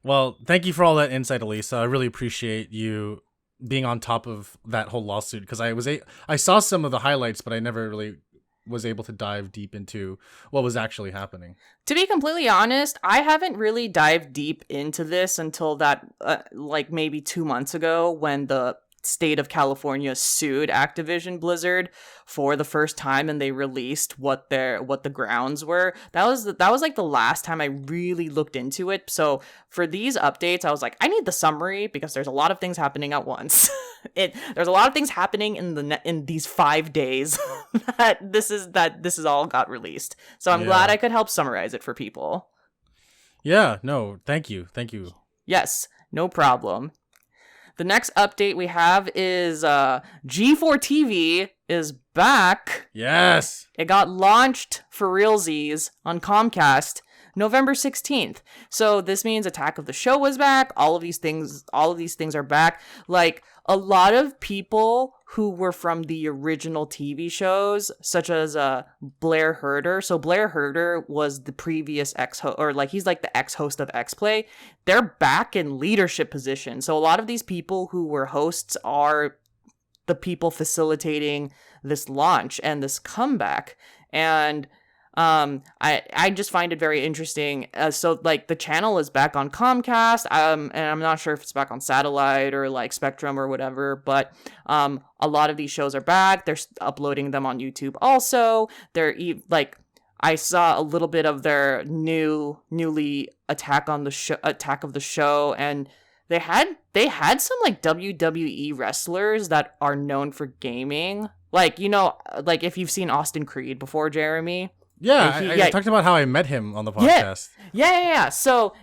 Well, thank you for all that insight, Alyssa. I really appreciate you being on top of that whole lawsuit, because I saw some of the highlights, but I never really was able to dive deep into what was actually happening. To be completely honest, I haven't really dived deep into this until that like maybe 2 months ago when the state of California sued Activision Blizzard for the first time, and they released what the grounds were. That was like the last time I really looked into it. So for these updates, I was like, I need the summary because there's a lot of things happening at once. There's a lot of things happening in these 5 days that this is all got released. So I'm glad I could help summarize it for people. Yeah, no, thank you. Yes, no problem. The next update we have is G4 TV is back. Yes. It got launched for realsies on Comcast November 16th. So this means Attack of the Show was back. All of these things are back. Like, a lot of people who were from the original TV shows, such as Blair Herder. So Blair Herder was the previous ex-host, or like he's like the ex-host of X-Play. They're back in leadership positions. So a lot of these people who were hosts are the people facilitating this launch and this comeback. And I just find it very interesting. So like the channel is back on Comcast, and I'm not sure if it's back on satellite or like Spectrum or whatever, but a lot of these shows are back. They're uploading them on YouTube also. Like, I saw a little bit of their newly Attack of the Show, and they had some like WWE wrestlers that are known for gaming. Like, you know, like if you've seen Austin Creed before, Jeremy. Yeah, I talked about how I met him on the podcast. Yeah. So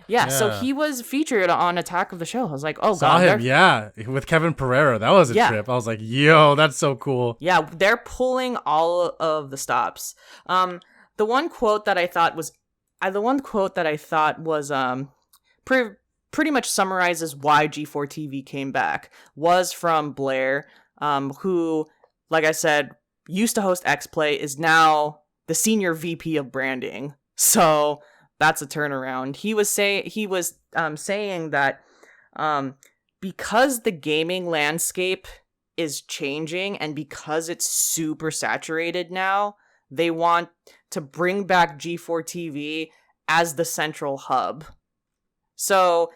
he was featured on Attack of the Show. I was like, oh, Saw God. him, with Kevin Pereira. That was a trip. I was like, yo, that's so cool. Yeah, they're pulling all of the stops. The one quote that I thought was pretty much summarizes why G4 TV came back was from Blair, who, like I said, used to host X-Play, is now the senior VP of branding. So that's a turnaround. He was saying that because the gaming landscape is changing and because it's super saturated now, they want to bring back G4 TV as the central hub. So,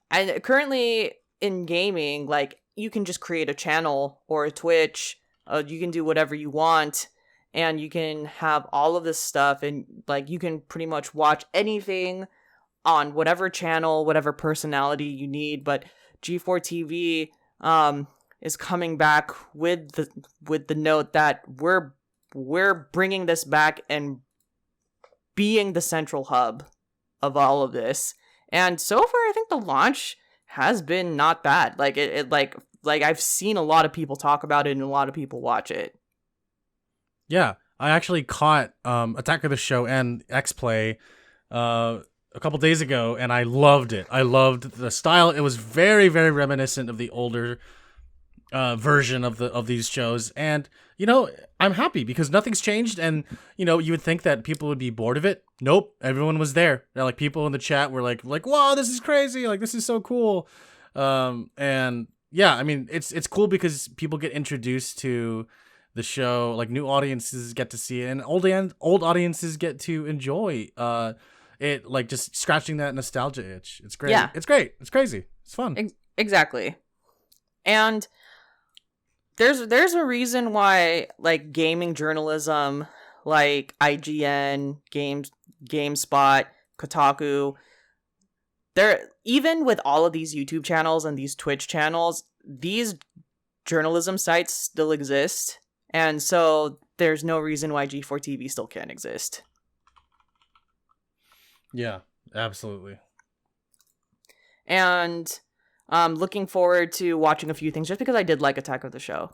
and currently in gaming, like, you can just create a channel or a Twitch. You can do whatever you want. And you can have all of this stuff, and like you can pretty much watch anything on whatever channel, whatever personality you need. But G4 TV is coming back with the note that we're bringing this back and being the central hub of all of this. And so far, I think the launch has been not bad. Like like I've seen a lot of people talk about it and a lot of people watch it. Yeah, I actually caught Attack of the Show and X-Play a couple days ago, and I loved it. I loved the style. It was very, very reminiscent of the older version of these shows. And, you know, I'm happy because nothing's changed. And, you know, you would think that people would be bored of it. Nope, everyone was there. Like, people in the chat were like, wow, this is crazy. Like, this is so cool. And, yeah, I mean, it's cool because people get introduced to the show, like new audiences get to see it, and old audiences get to enjoy it, like just scratching that nostalgia itch. It's great. Yeah. It's great. It's crazy. It's fun. Exactly. And there's a reason why like gaming journalism, like IGN, GameSpot, Kotaku, even with all of these YouTube channels and these Twitch channels, these journalism sites still exist. And so there's no reason why G4 TV still can't exist. Yeah, absolutely. And I'm looking forward to watching a few things just because I did like Attack of the Show.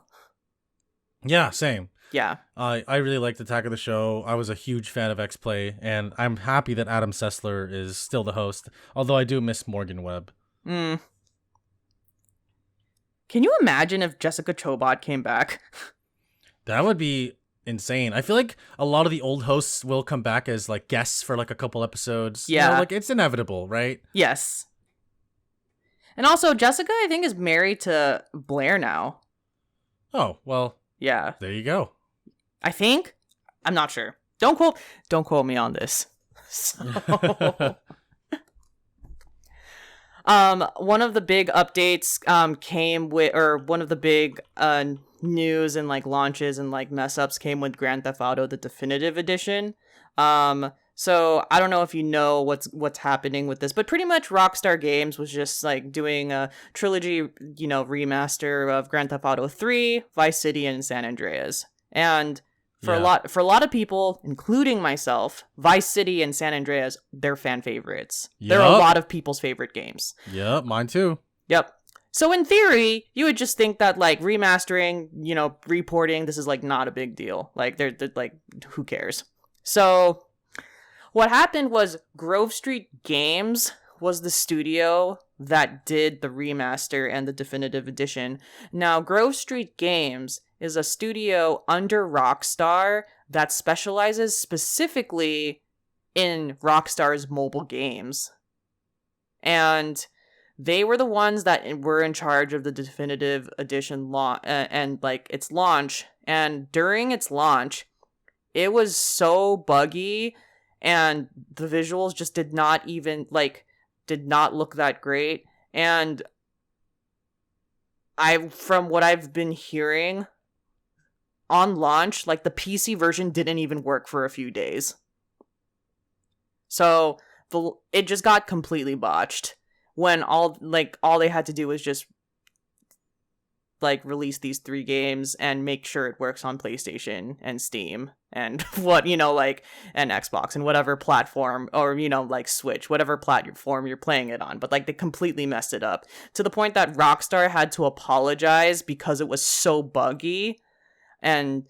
Yeah, same. Yeah. I really liked Attack of the Show. I was a huge fan of X-Play, and I'm happy that Adam Sessler is still the host, although I do miss Morgan Webb. Can you imagine if Jessica Chobot came back? That would be insane. I feel like a lot of the old hosts will come back as like guests for like a couple episodes. Yeah. You know, like it's inevitable, right? Yes. And also Jessica, I think, is married to Blair now. Oh, well. Yeah. There you go. I think. I'm not sure. Don't quote me on this. So. One of the big updates came with, or one of the big news and like launches and like mess ups came with Grand Theft Auto the Definitive Edition. So I don't know if you know what's happening with this, but pretty much Rockstar Games was just like doing a trilogy, remaster of Grand Theft Auto 3, Vice City, and San Andreas. And for a lot of people, including myself, Vice City and San Andreas, they're fan favorites. Yep. They're a lot of people's favorite games. Yep, mine too. Yep. So in theory, you would just think that like remastering, reporting, this is like not a big deal. Like they're like, who cares? So what happened was Grove Street Games was the studio that did the remaster and the definitive edition. Now, Grove Street Games is a studio under Rockstar that specializes specifically in Rockstar's mobile games. And they were the ones that were in charge of the definitive edition and like its launch. And during its launch, it was so buggy and the visuals just did not look that great. And from what I've been hearing on launch, like the PC version didn't even work for a few days. So it just got completely botched when all they had to do was just like release these 3 games and make sure it works on PlayStation and Steam and and Xbox and whatever platform, or like Switch, whatever platform you're playing it on. But like they completely messed it up to the point that Rockstar had to apologize because it was so buggy, and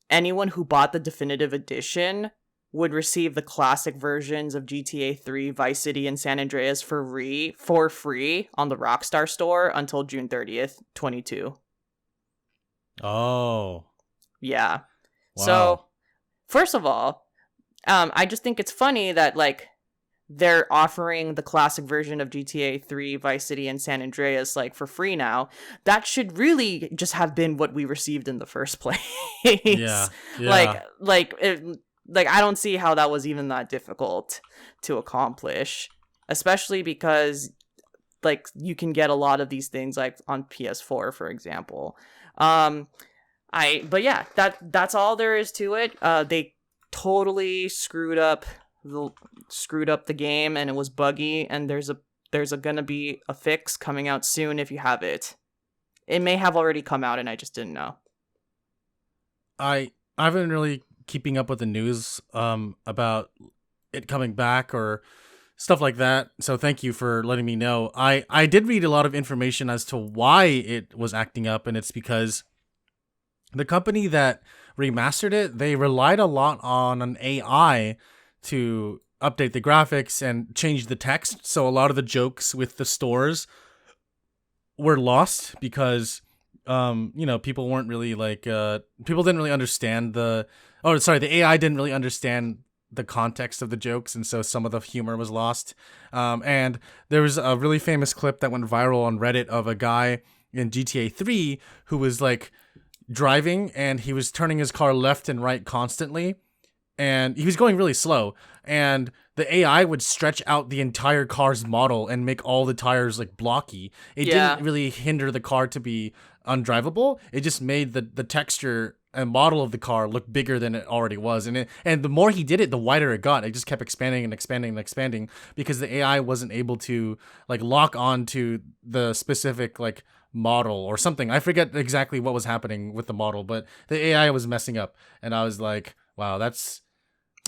anyone who bought the definitive edition would receive the classic versions of GTA 3, Vice City, and San Andreas for free on the Rockstar store until June 30th, 2022. Oh. Yeah. Wow. So, first of all, I just think it's funny that, like, they're offering the classic version of GTA 3, Vice City, and San Andreas, like, for free now. That should really just have been what we received in the first place. Yeah. Like, I don't see how that was even that difficult to accomplish, especially because, like, you can get a lot of these things, like, on PS4, for example. But yeah, that's all there is to it. They totally screwed up the game, and it was buggy, and there's gonna be a fix coming out soon if you have it. It may have already come out, and I just didn't know. I haven't really keeping up with the news about it coming back or stuff like that, so thank you for letting me know. I did read a lot of information as to why it was acting up, and it's because the company that remastered it, they relied a lot on an AI to update the graphics and change the text, so a lot of the jokes with the stores were lost because people weren't really people didn't really understand the AI didn't really understand the context of the jokes, and so some of the humor was lost. And there was a really famous clip that went viral on Reddit of a guy in GTA 3 who was like driving, and he was turning his car left and right constantly, and he was going really slow, and the AI would stretch out the entire car's model and make all the tires like blocky. It didn't really hinder the car to be undrivable. It just made the texture and model of the car look bigger than it already was, and the more he did it, the wider it got. It just kept expanding and expanding and expanding because the AI wasn't able to like lock on to the specific like model or something. I forget exactly what was happening with the model, but the AI was messing up, and I was like, wow, that's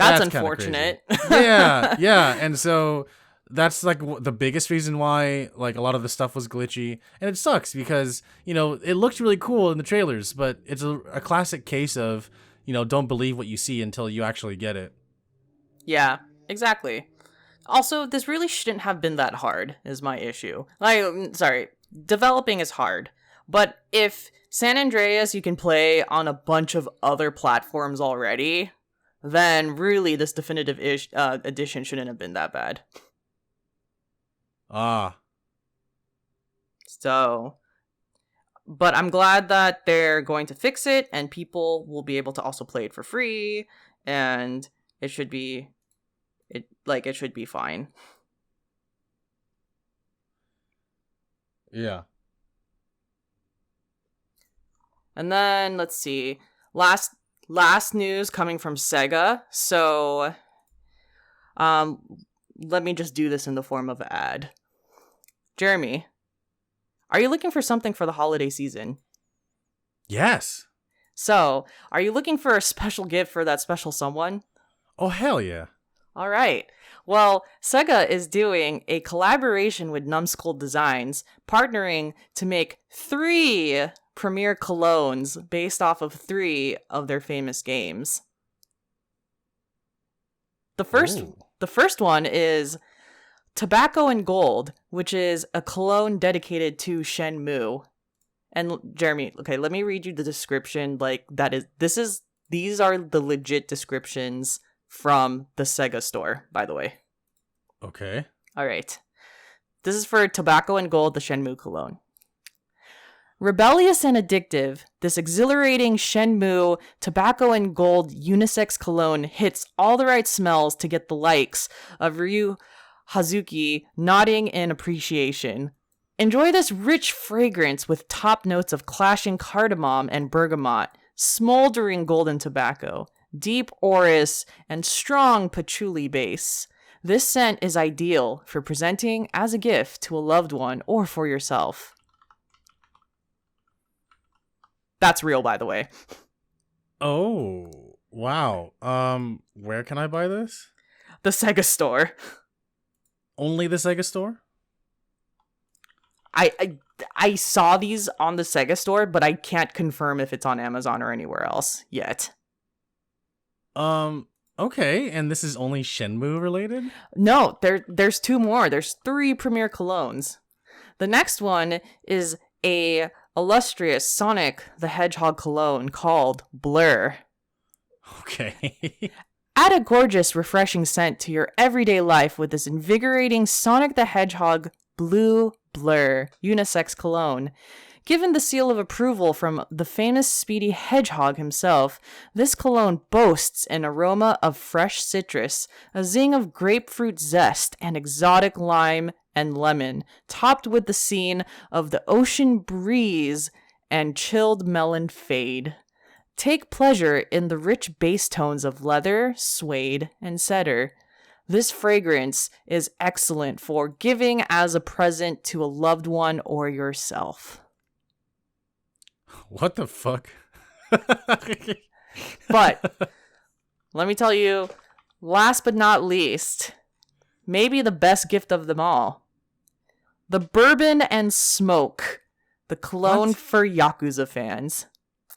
unfortunate. yeah, and so that's like the biggest reason why like a lot of the stuff was glitchy, and it sucks because it looked really cool in the trailers, but it's a classic case of don't believe what you see until you actually get it. Yeah, exactly. Also, this really shouldn't have been that hard is my issue. Developing is hard, but if San Andreas you can play on a bunch of other platforms already, then really this definitive edition shouldn't have been that bad. So, but I'm glad that they're going to fix it, and people will be able to also play it for free, and it should be fine. Yeah. And then let's see. Last news coming from Sega. So let me just do this in the form of an ad. Jeremy, are you looking for something for the holiday season? Yes. So, are you looking for a special gift for that special someone? Oh, hell yeah. All right. Well, Sega is doing a collaboration with Numskull Designs, partnering to make 3 premier colognes based off of 3 of their famous games. The first one is Tobacco and Gold, which is a cologne dedicated to Shenmue. And Jeremy, okay, let me read you the description. These are the legit descriptions from the Sega store, by the way. Okay. All right. This is for Tobacco and Gold, the Shenmue cologne. Rebellious and addictive, this exhilarating Shenmue Tobacco and Gold unisex cologne hits all the right smells to get the likes of Ryu Hazuki nodding in appreciation. Enjoy this rich fragrance with top notes of clashing cardamom and bergamot, smoldering golden tobacco, deep orris, and strong patchouli base. This scent is ideal for presenting as a gift to a loved one or for yourself. That's real, by the way. Oh, wow. Where can I buy this? The Sega store. Only the Sega store? I saw these on the Sega store, but I can't confirm if it's on Amazon or anywhere else yet. Okay, and this is only Shenmue related? No, there's 2 more. There's 3 premier colognes. The next one is a illustrious Sonic the Hedgehog cologne called Blur. Okay. Add a gorgeous, refreshing scent to your everyday life with this invigorating Sonic the Hedgehog Blue Blur unisex cologne. Given the seal of approval from the famous Speedy Hedgehog himself, this cologne boasts an aroma of fresh citrus, a zing of grapefruit zest, and exotic lime and lemon, topped with the scene of the ocean breeze and chilled melon fade. Take pleasure in the rich bass tones of leather, suede, and cedar. This fragrance is excellent for giving as a present to a loved one or yourself. What the fuck? But let me tell you, last but not least, maybe the best gift of them all. The Bourbon and Smoke, the cologne for Yakuza fans.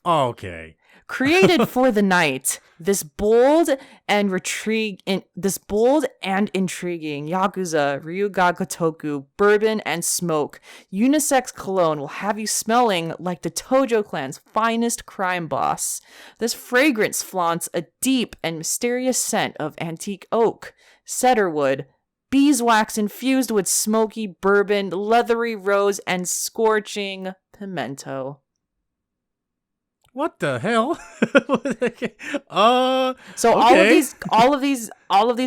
Okay. Created for the night, this bold and intriguing Yakuza Ryuga Gotoku Bourbon and Smoke unisex cologne will have you smelling like the Tojo clan's finest crime boss. This fragrance flaunts a deep and mysterious scent of antique oak, cedarwood, beeswax infused with smoky bourbon, leathery rose, and scorching pimento. What the hell? So okay. all of these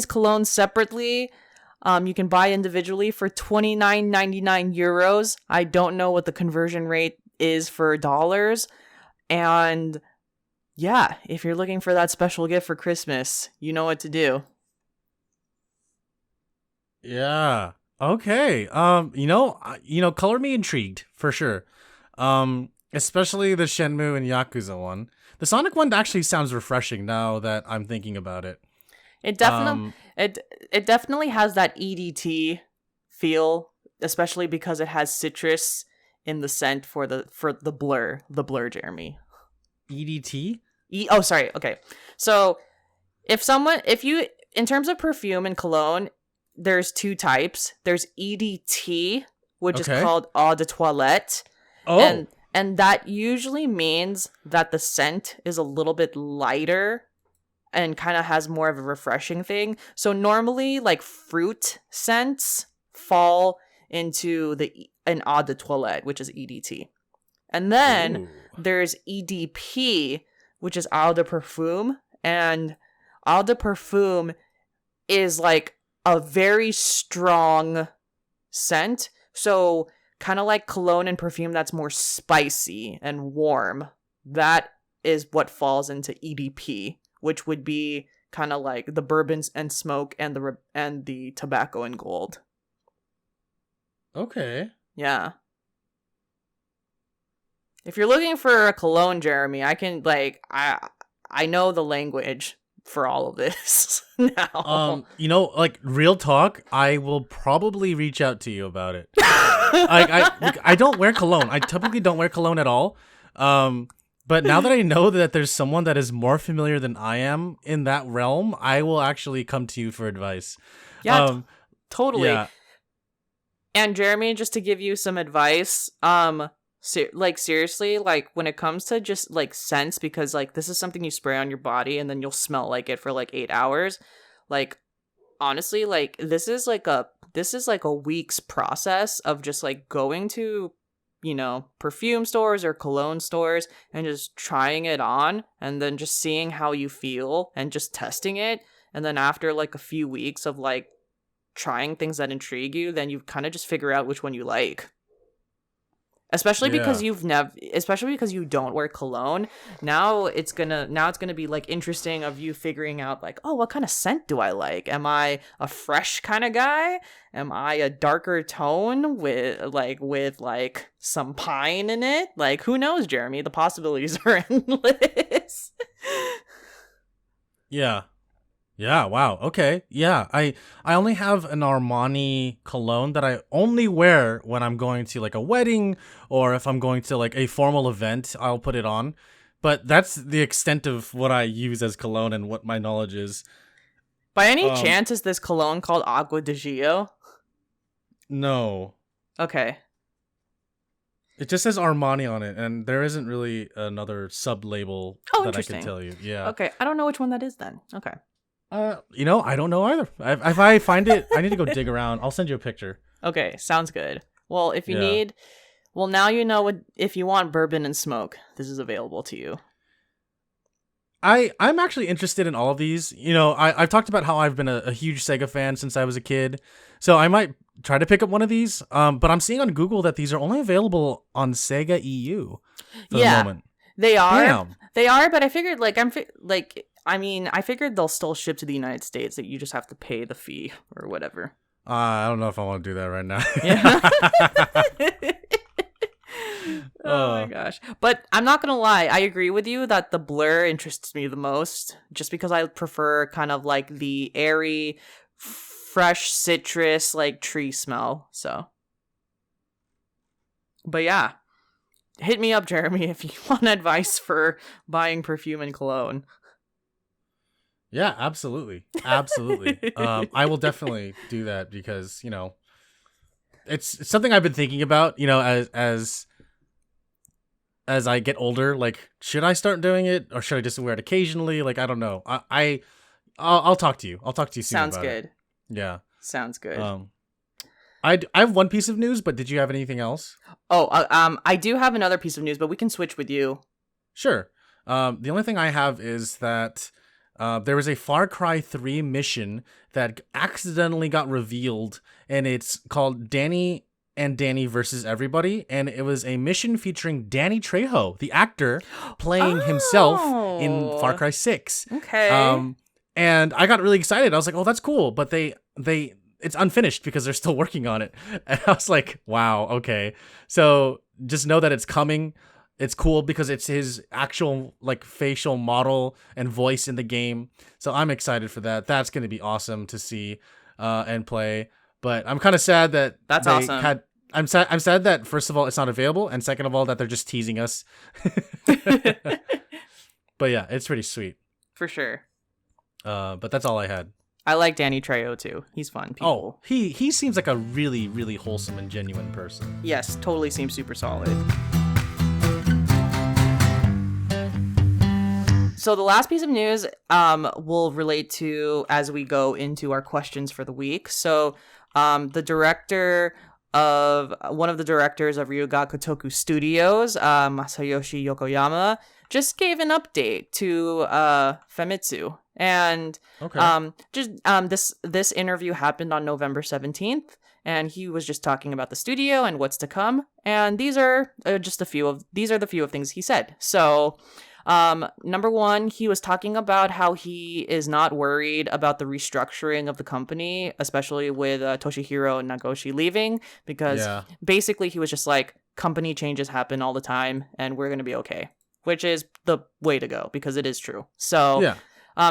colognes separately, you can buy individually for €29.99. I don't know what the conversion rate is for dollars. And yeah, if you're looking for that special gift for Christmas, you know what to do. Yeah. Okay. Color me intrigued for sure. Especially the Shenmue and Yakuza one. The Sonic one actually sounds refreshing now that I'm thinking about it. It definitely has that EDT feel, especially because it has citrus in the scent for the blur, Jeremy. EDT? Sorry. Okay. So, if you in terms of perfume and cologne, there's 2 types. There's EDT, which is called eau de toilette. Oh. And that usually means that the scent is a little bit lighter and kind of has more of a refreshing thing. So normally, like, fruit scents fall into an eau de toilette, which is EDT. And then there's EDP, which is eau de parfum. And eau de parfum is like a very strong scent. So kind of like cologne and perfume that's more spicy and warm. That is what falls into EDP, which would be kind of like the bourbons and smoke and the tobacco and gold. Okay. Yeah. If you're looking for a cologne, Jeremy, I can I know the language for all of this now. Like real talk, I will probably reach out to you about it. I don't wear cologne. I typically don't wear cologne at all. But now that I know that there's someone that is more familiar than I am in that realm, I will actually come to you for advice. Yeah, totally. Yeah. And Jeremy, just to give you some advice, seriously, like when it comes to just like scents, because like this is something you spray on your body and then you'll smell like it for like 8 hours. Like honestly, like this is like a week's process of just like going to, perfume stores or cologne stores and just trying it on and then just seeing how you feel and just testing it. And then after like a few weeks of like trying things that intrigue you, then you kind of just figure out which one you like. Especially because especially because you don't wear cologne. Now it's gonna be like interesting of you figuring out like, oh, what kind of scent do I like? Am I a fresh kind of guy? Am I a darker tone with some pine in it? Like, who knows, Jeremy? The possibilities are endless. Yeah. Yeah, wow. Okay. Yeah. I only have an Armani cologne that I only wear when I'm going to like a wedding or if I'm going to like a formal event, I'll put it on. But that's the extent of what I use as cologne and what my knowledge is. By any chance is this cologne called Agua de Gio? No. Okay. It just says Armani on it, and there isn't really another sub-label that I can tell you. Yeah. Okay, I don't know which one that is then. Okay. I don't know either. If I find it, I need to go dig around. I'll send you a picture. Okay, sounds good. Well, if you need, now you know if you want bourbon and smoke, this is available to you. I'm actually interested in all of these. I've talked about how I've been a huge Sega fan since I was a kid, so I might try to pick up one of these. But I'm seeing on Google that these are only available on Sega EU for the moment. They are. Damn. They are, but I figured I figured they'll still ship to the United States, that you just have to pay the fee or whatever. I don't know if I want to do that right now. Yeah. Oh my gosh. But I'm not going to lie. I agree with you that the blur interests me the most, just because I prefer kind of like the airy, fresh citrus, like tree smell. So. But yeah. Hit me up, Jeremy, if you want advice for buying perfume and cologne. Yeah, absolutely. Absolutely. I will definitely do that because, it's something I've been thinking about, as I get older. Like, should I start doing it or should I just wear it occasionally? Like, I don't know. I'll talk to you. I'll talk to you soon. Sounds about good. It. Yeah. Sounds good. I have one piece of news, but did you have anything else? I do have another piece of news, but we can switch with you. Sure. The only thing I have is that there was a Far Cry 3 mission that accidentally got revealed, and it's called Danny and Danny versus Everybody, and it was a mission featuring Danny Trejo, the actor, playing himself in Far Cry 6. Okay. And I got really excited. I was like, oh, that's cool, but it's unfinished because they're still working on it. And I was like, wow, okay. So just know that it's coming. It's cool because it's his actual like facial model and voice in the game. So I'm excited for that. That's going to be awesome to see and play. But I'm kind of sad that that's awesome. I'm sad that first of all it's not available, and second of all that they're just teasing us. But yeah, it's pretty sweet. For sure. But that's all I had. I like Danny Trejo too. He's fun. People. Oh, he seems like a really, really wholesome and genuine person. Yes, totally seems super solid. So the last piece of news will relate to as we go into our questions for the week. So one of the directors of Ryuga Kotoku Studios, Masayoshi Yokoyama, just gave an update to Famitsu. And this interview happened on November 17th. and he was just talking about the studio and what's to come. And these are the few of things he said. So, number one, he was talking about how he is not worried about the restructuring of the company, especially with Toshihiro Nagoshi leaving, because basically he was just like, company changes happen all the time and we're going to be okay, which is the way to go because it is true. So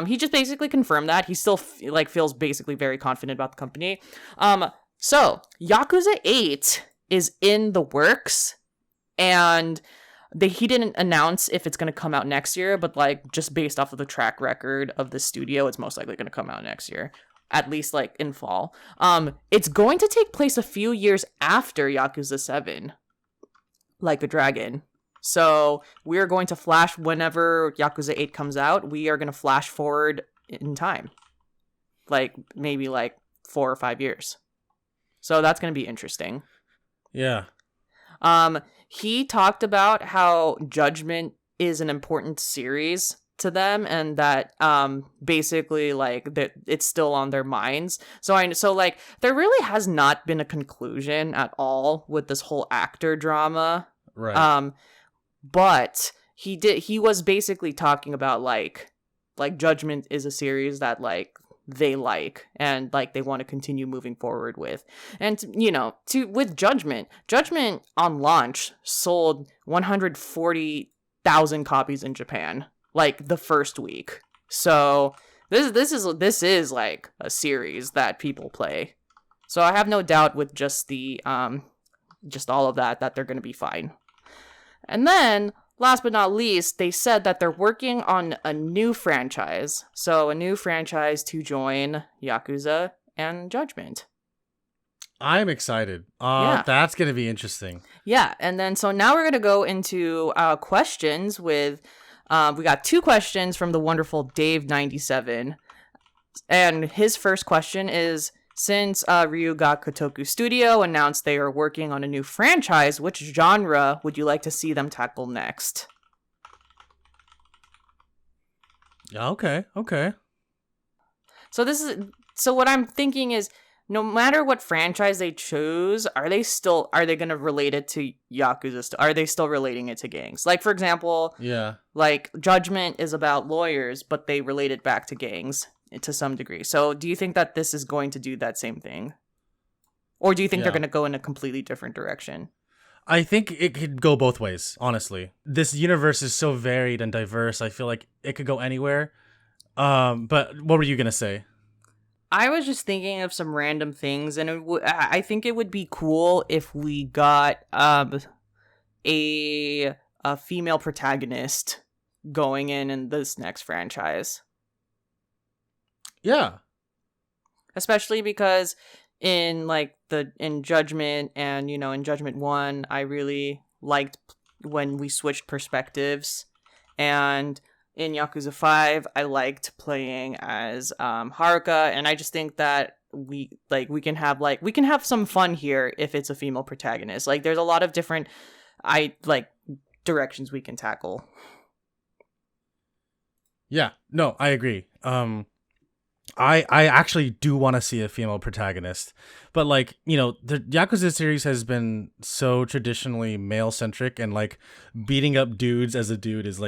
he just basically confirmed that. He still feels basically very confident about the company. So Yakuza 8 is in the works, and he didn't announce if it's going to come out next year, but like just based off of the track record of the studio, it's most likely going to come out next year, at least like in fall. It's going to take place a few years after Yakuza 7, like a dragon. So we're going to flash whenever Yakuza 8 comes out. We are going to flash forward in time, like maybe like 4 or 5 years. So that's going to be interesting. Yeah. He talked about how Judgment is an important series to them, and that basically like that it's still on their minds. So like there really has not been a conclusion at all with this whole actor drama. Right. But he was basically talking about like Judgment is a series that like they like and like they want to continue moving forward with. And with Judgment on launch sold 140,000 copies in Japan like the first week. So this is like a series that people play. So I have no doubt with just the just all of that they're going to be fine. And then, last but not least, they said that they're working on a new franchise. So, a new franchise to join Yakuza and Judgment. I'm excited. That's going to be interesting. Yeah, and then, so now we're going to go into questions with, we got 2 questions from the wonderful Dave97. And his first question is, since Ryuga Kotoku Studio announced they are working on a new franchise, which genre would you like to see them tackle next? Okay. So what I'm thinking is, no matter what franchise they choose, are they going to relate it to Yakuza? Are they still relating it to gangs? Like, for example, like Judgment is about lawyers, but they relate it back to gangs to some degree. So do you think that this is going to do that same thing? Or do you think they're going to go in a completely different direction? I think it could go both ways, honestly. This universe is so varied and diverse. I feel like it could go anywhere. But what were you going to say? I was just thinking of some random things, and I think it would be cool if we got a female protagonist going in this next franchise. Yeah. Especially because in Judgment and, in Judgment 1, I really liked when we switched perspectives. And in Yakuza 5, I liked playing as Haruka, and I just think that we can have some fun here if it's a female protagonist. Like, there's a lot of different directions we can tackle. Yeah, no, I agree. I actually do want to see a female protagonist, but the Yakuza series has been so traditionally male centric, and beating up dudes as a dude is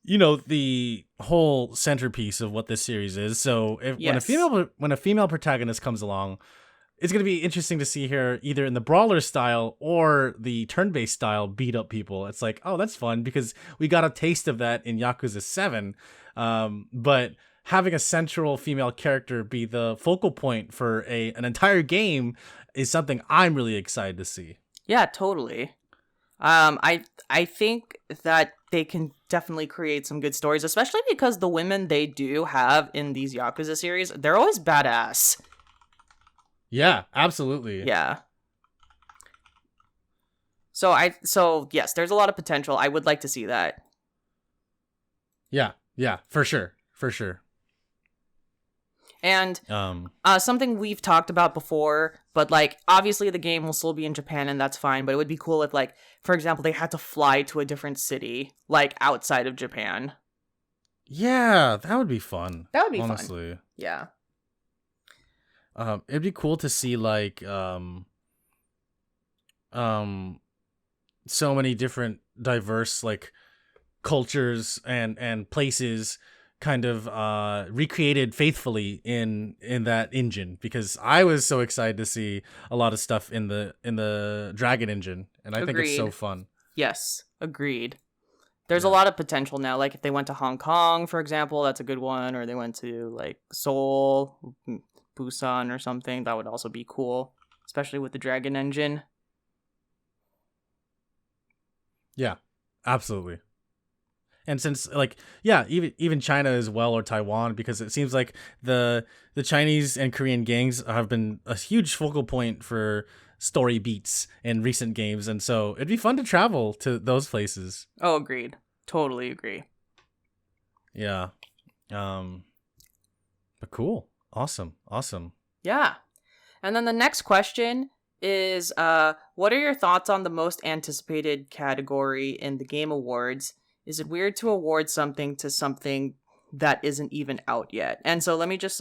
the whole centerpiece of what this series is. So when a female protagonist comes along, it's going to be interesting to see her either in the brawler style or the turn-based style beat up people. It's like, oh, that's fun because we got a taste of that in Yakuza 7. But having a central female character be the focal point for an entire game is something I'm really excited to see. Yeah, totally. I think that they can definitely create some good stories, especially because the women they do have in these Yakuza series, they're always badass. Yeah, absolutely. Yeah. So yes, there's a lot of potential. I would like to see that. Yeah, for sure. And something we've talked about before, but obviously the game will still be in Japan and that's fine, but it would be cool if for example, they had to fly to a different city, outside of Japan. Yeah, that would be fun. That would be honestly. Fun. Yeah. it'd be cool to see like so many different diverse like cultures and places kind of recreated faithfully in that engine, because I was so excited to see a lot of stuff in the Dragon engine, and I think it's so fun. Yes, agreed. There's a lot of potential now. Like if they went to Hong Kong, for example, that's a good one, or they went to like Seoul, Busan or something, that would also be cool, especially with the Dragon engine. Yeah, absolutely. And since like, yeah, even China as well, or Taiwan, because it seems like the Chinese and Korean gangs have been a huge focal point for story beats in recent games, and so it'd be fun to travel to those places. Oh, agreed. Totally agree. Yeah. But cool. Awesome. Yeah. And then the next question is, what are your thoughts on the most anticipated category in the Game Awards? Is it weird to award something to something that isn't even out yet? And so let me just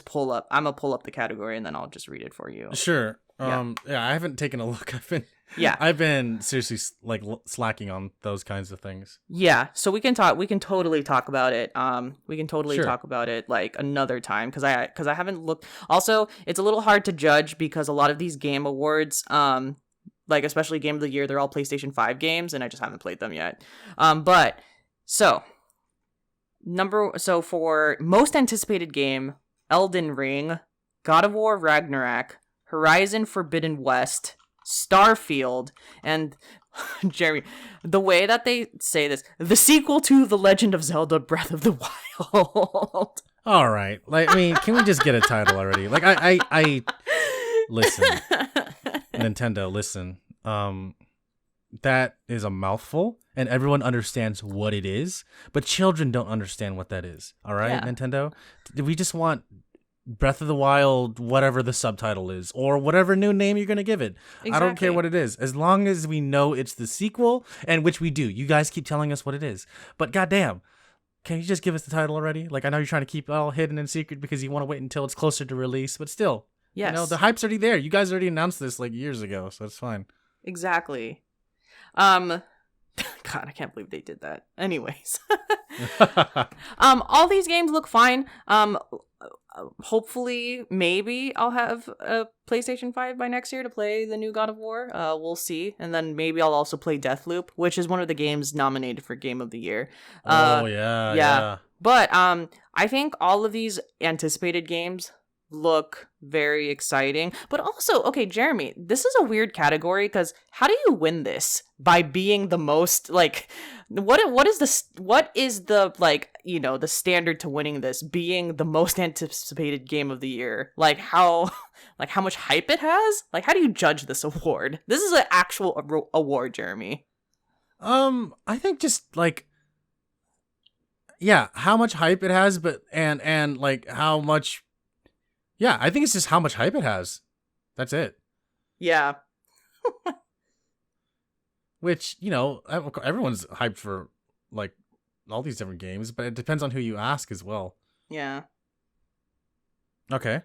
pull up. I'm gonna pull up the category and then I'll just read it for you. Sure. Yeah, I haven't taken a look. I've been seriously like slacking on those kinds of things. Yeah, so we can totally talk about it. We can totally talk about it like another time, because I haven't looked. Also, it's a little hard to judge because a lot of these Game Awards, like especially Game of the Year, they're all PlayStation 5 games, and I just haven't played them yet. But so for most anticipated game, Elden Ring, God of War Ragnarok, Horizon Forbidden West, Starfield, and Jeremy, the way that they say this, the sequel to The Legend of Zelda Breath of the Wild. All right. Like, I mean, can we just get a title already? Like, I listen. Nintendo, listen. That is a mouthful, and everyone understands what it is, but children don't understand what that is. All right, Nintendo? We just want Breath of the Wild, whatever the subtitle is, or whatever new name you're going to give it. Exactly. I don't care what it is. As long as we know it's the sequel, and which we do. You guys keep telling us what it is. But goddamn, can you just give us the title already? Like, I know you're trying to keep it all hidden and secret because you want to wait until it's closer to release, but still. Yes. You know, the hype's already there. You guys already announced this like years ago, so it's fine. Exactly. God, I can't believe they did that. Anyways. All these games look fine. Hopefully, maybe I'll have a PlayStation 5 by next year to play the new God of War. We'll see. And then maybe I'll also play Deathloop, which is one of the games nominated for Game of the Year. Yeah. But I think all of these anticipated games look very exciting. But also, okay, Jeremy, this is a weird category because how do you win this? By being the most, like, what is the like, you know, the standard to winning this? Being the most anticipated game of the year? Like how much hype it has? Like, how do you judge this award? This is an actual award, Jeremy. I think just like, yeah, how much hype it has, but and like how much. Yeah, I think it's just how much hype it has. That's it. Yeah. Which, you know, everyone's hyped for, like, all these different games, but it depends on who you ask as well. Yeah. Okay.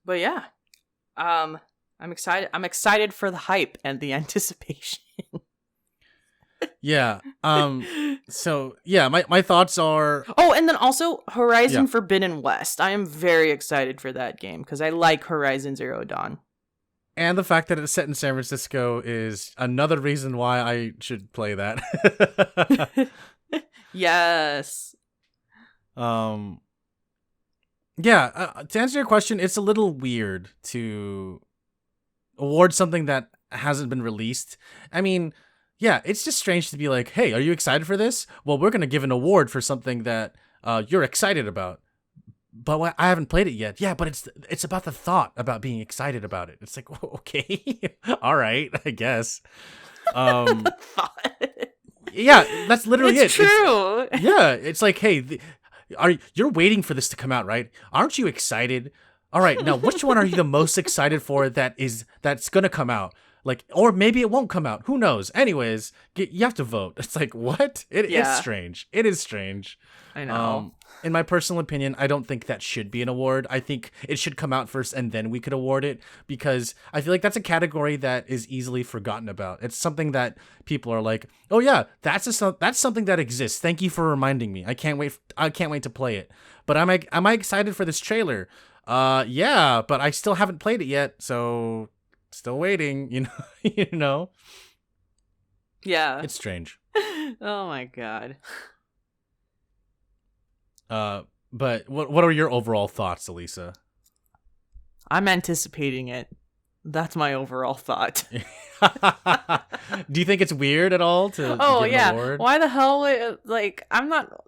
But yeah. I'm excited. I'm excited for the hype and the anticipation. Yeah. So yeah, my thoughts are. Oh, and then also Horizon Forbidden West. I am very excited for that game because I like Horizon Zero Dawn. And the fact that it's set in San Francisco is another reason why I should play that. Yes. Yeah. To answer your question, it's a little weird to award something that hasn't been released. I mean. Yeah, it's just strange to be like, hey, are you excited for this? Well, we're going to give an award for something that you're excited about. But I haven't played it yet. Yeah, but it's about the thought about being excited about it. It's like, okay, all right, I guess. The thought. Yeah, that's literally it's true. It's like, hey, you're waiting for this to come out, right? Aren't you excited? All right, now which one are you the most excited for that's going to come out? Like, or maybe it won't come out. Who knows? Anyways, you have to vote. It's like, what? It's strange. It is strange. I know. In my personal opinion, I don't think that should be an award. I think it should come out first and then we could award it, because I feel like that's a category that is easily forgotten about. It's something that people are like, oh yeah, that's something that exists. Thank you for reminding me. I can't wait to play it. But am I excited for this trailer? Yeah, but I still haven't played it yet, so still waiting, you know? Yeah. It's strange. Oh my god. But what are your overall thoughts, Alyssa? I'm anticipating it. That's my overall thought. Do you think it's weird at all to give an award? Why the hell I'm not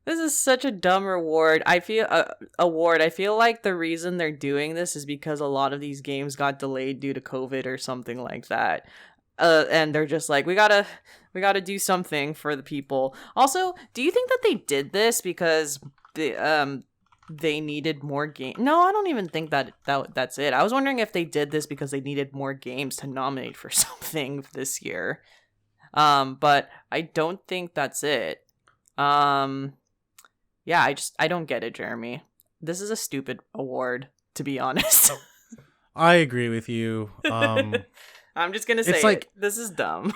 this is such a dumb reward. I feel I feel like the reason they're doing this is because a lot of these games got delayed due to COVID or something like that. And they're just like, we gotta do something for the people. Also, do you think that they did this because they needed more games? No, I don't even think that's it. I was wondering if they did this because they needed more games to nominate for something this year. But I don't think that's it. Yeah, I don't get it, Jeremy. This is a stupid award, to be honest. I agree with you. I'm just gonna say this is dumb.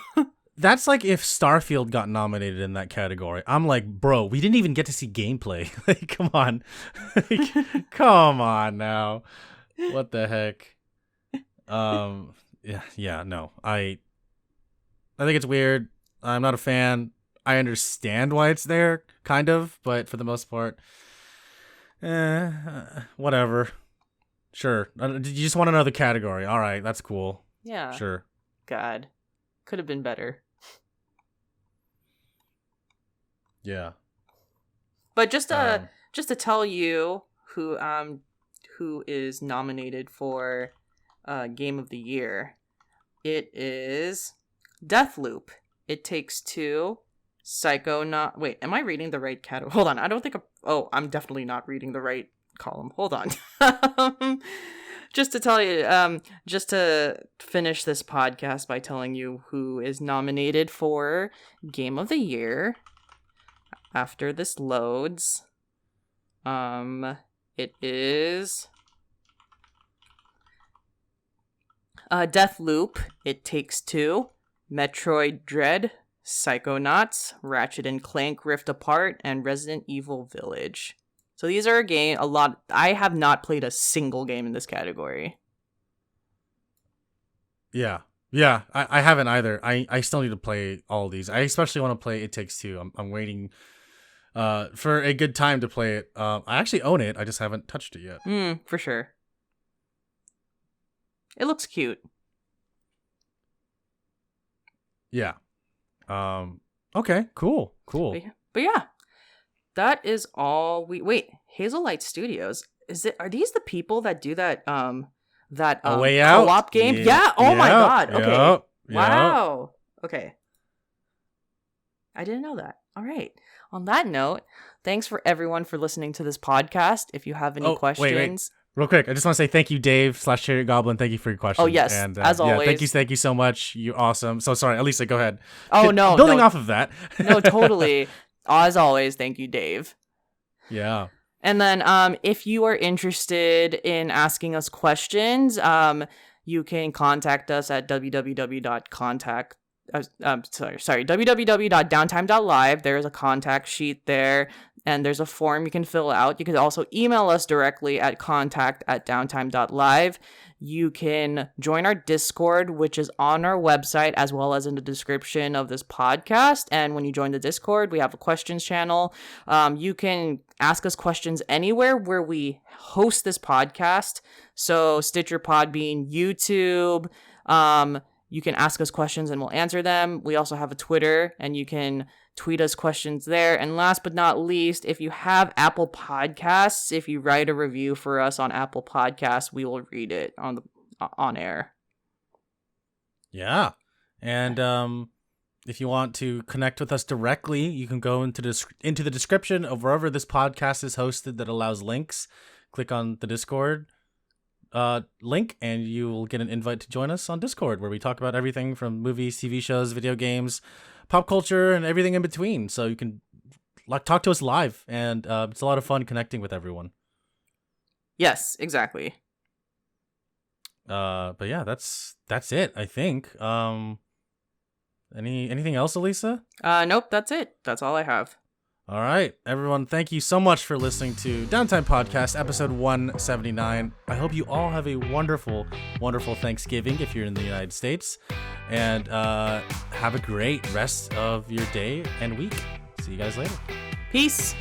That's like if Starfield got nominated in that category. I'm like, bro, we didn't even get to see gameplay. Like, come on. Like, come on now. What the heck? Yeah, no. I think it's weird. I'm not a fan. I understand why it's there, kind of, but for the most part, whatever. Sure. You just want another category. All right, that's cool. Yeah. Sure. God. Could have been better. Yeah. But just to tell you who is nominated for Game of the Year, it is Deathloop, It Takes Two, Wait, am I reading the right category? Hold on, I don't think I'm definitely not reading the right column. Hold on. Just to tell you, just to finish this podcast by telling you who is nominated for Game of the Year after this loads. It is Deathloop, It Takes Two, Metroid Dread, Psychonauts, Ratchet and Clank Rift Apart, and Resident Evil Village. So these are a lot. I have not played a single game in this category. Yeah, I haven't either. I still need to play all these. I especially want to play It Takes Two. I'm waiting for a good time to play it. I actually own it. I just haven't touched it yet. For sure. It looks cute. Yeah. Okay, cool. But yeah, that is all wait, Hazelight Studios. Are these the people that do that Way Out co-op game? Yeah. Oh my god. Okay. Wow. Okay. I didn't know that. All right. On that note, thanks for everyone for listening to this podcast. If you have any questions. Wait. Real quick, I just want to say thank you, Dave /Chariot Goblin. Thank you for your question. Oh, yes, and, as always. Thank you so much. You're awesome. So sorry, Alyssa, go ahead. Oh, no. Building off of that. No, totally. As always, thank you, Dave. Yeah. And then if you are interested in asking us questions, you can contact us at www.downtime.live. There's a contact sheet there, and there's a form you can fill out. You can also email us directly at contact@downtime.live. You can join our Discord, which is on our website as well as in the description of this podcast. And when you join the Discord, we have a questions channel. You can ask us questions anywhere where we host this podcast. So Stitcher, Podbean, YouTube. You can ask us questions and we'll answer them. We also have a Twitter, and you can tweet us questions there. And last but not least, if you have Apple Podcasts, if you write a review for us on Apple Podcasts, we will read it on air. Yeah. And if you want to connect with us directly, you can go into the description of wherever this podcast is hosted that allows links. Click on the Discord. link, and you will get an invite to join us on Discord, where we talk about everything from movies, TV shows, video games, pop culture, and everything in between. So you can talk to us live, and it's a lot of fun connecting with everyone. Yes, exactly. But yeah, that's it, I think. Anything else, Alyssa? Nope, that's it. That's all I have. All right, everyone, thank you so much for listening to Downtime Podcast, episode 179. I hope you all have a wonderful, wonderful Thanksgiving if you're in the United States, and have a great rest of your day and week. See you guys later. Peace.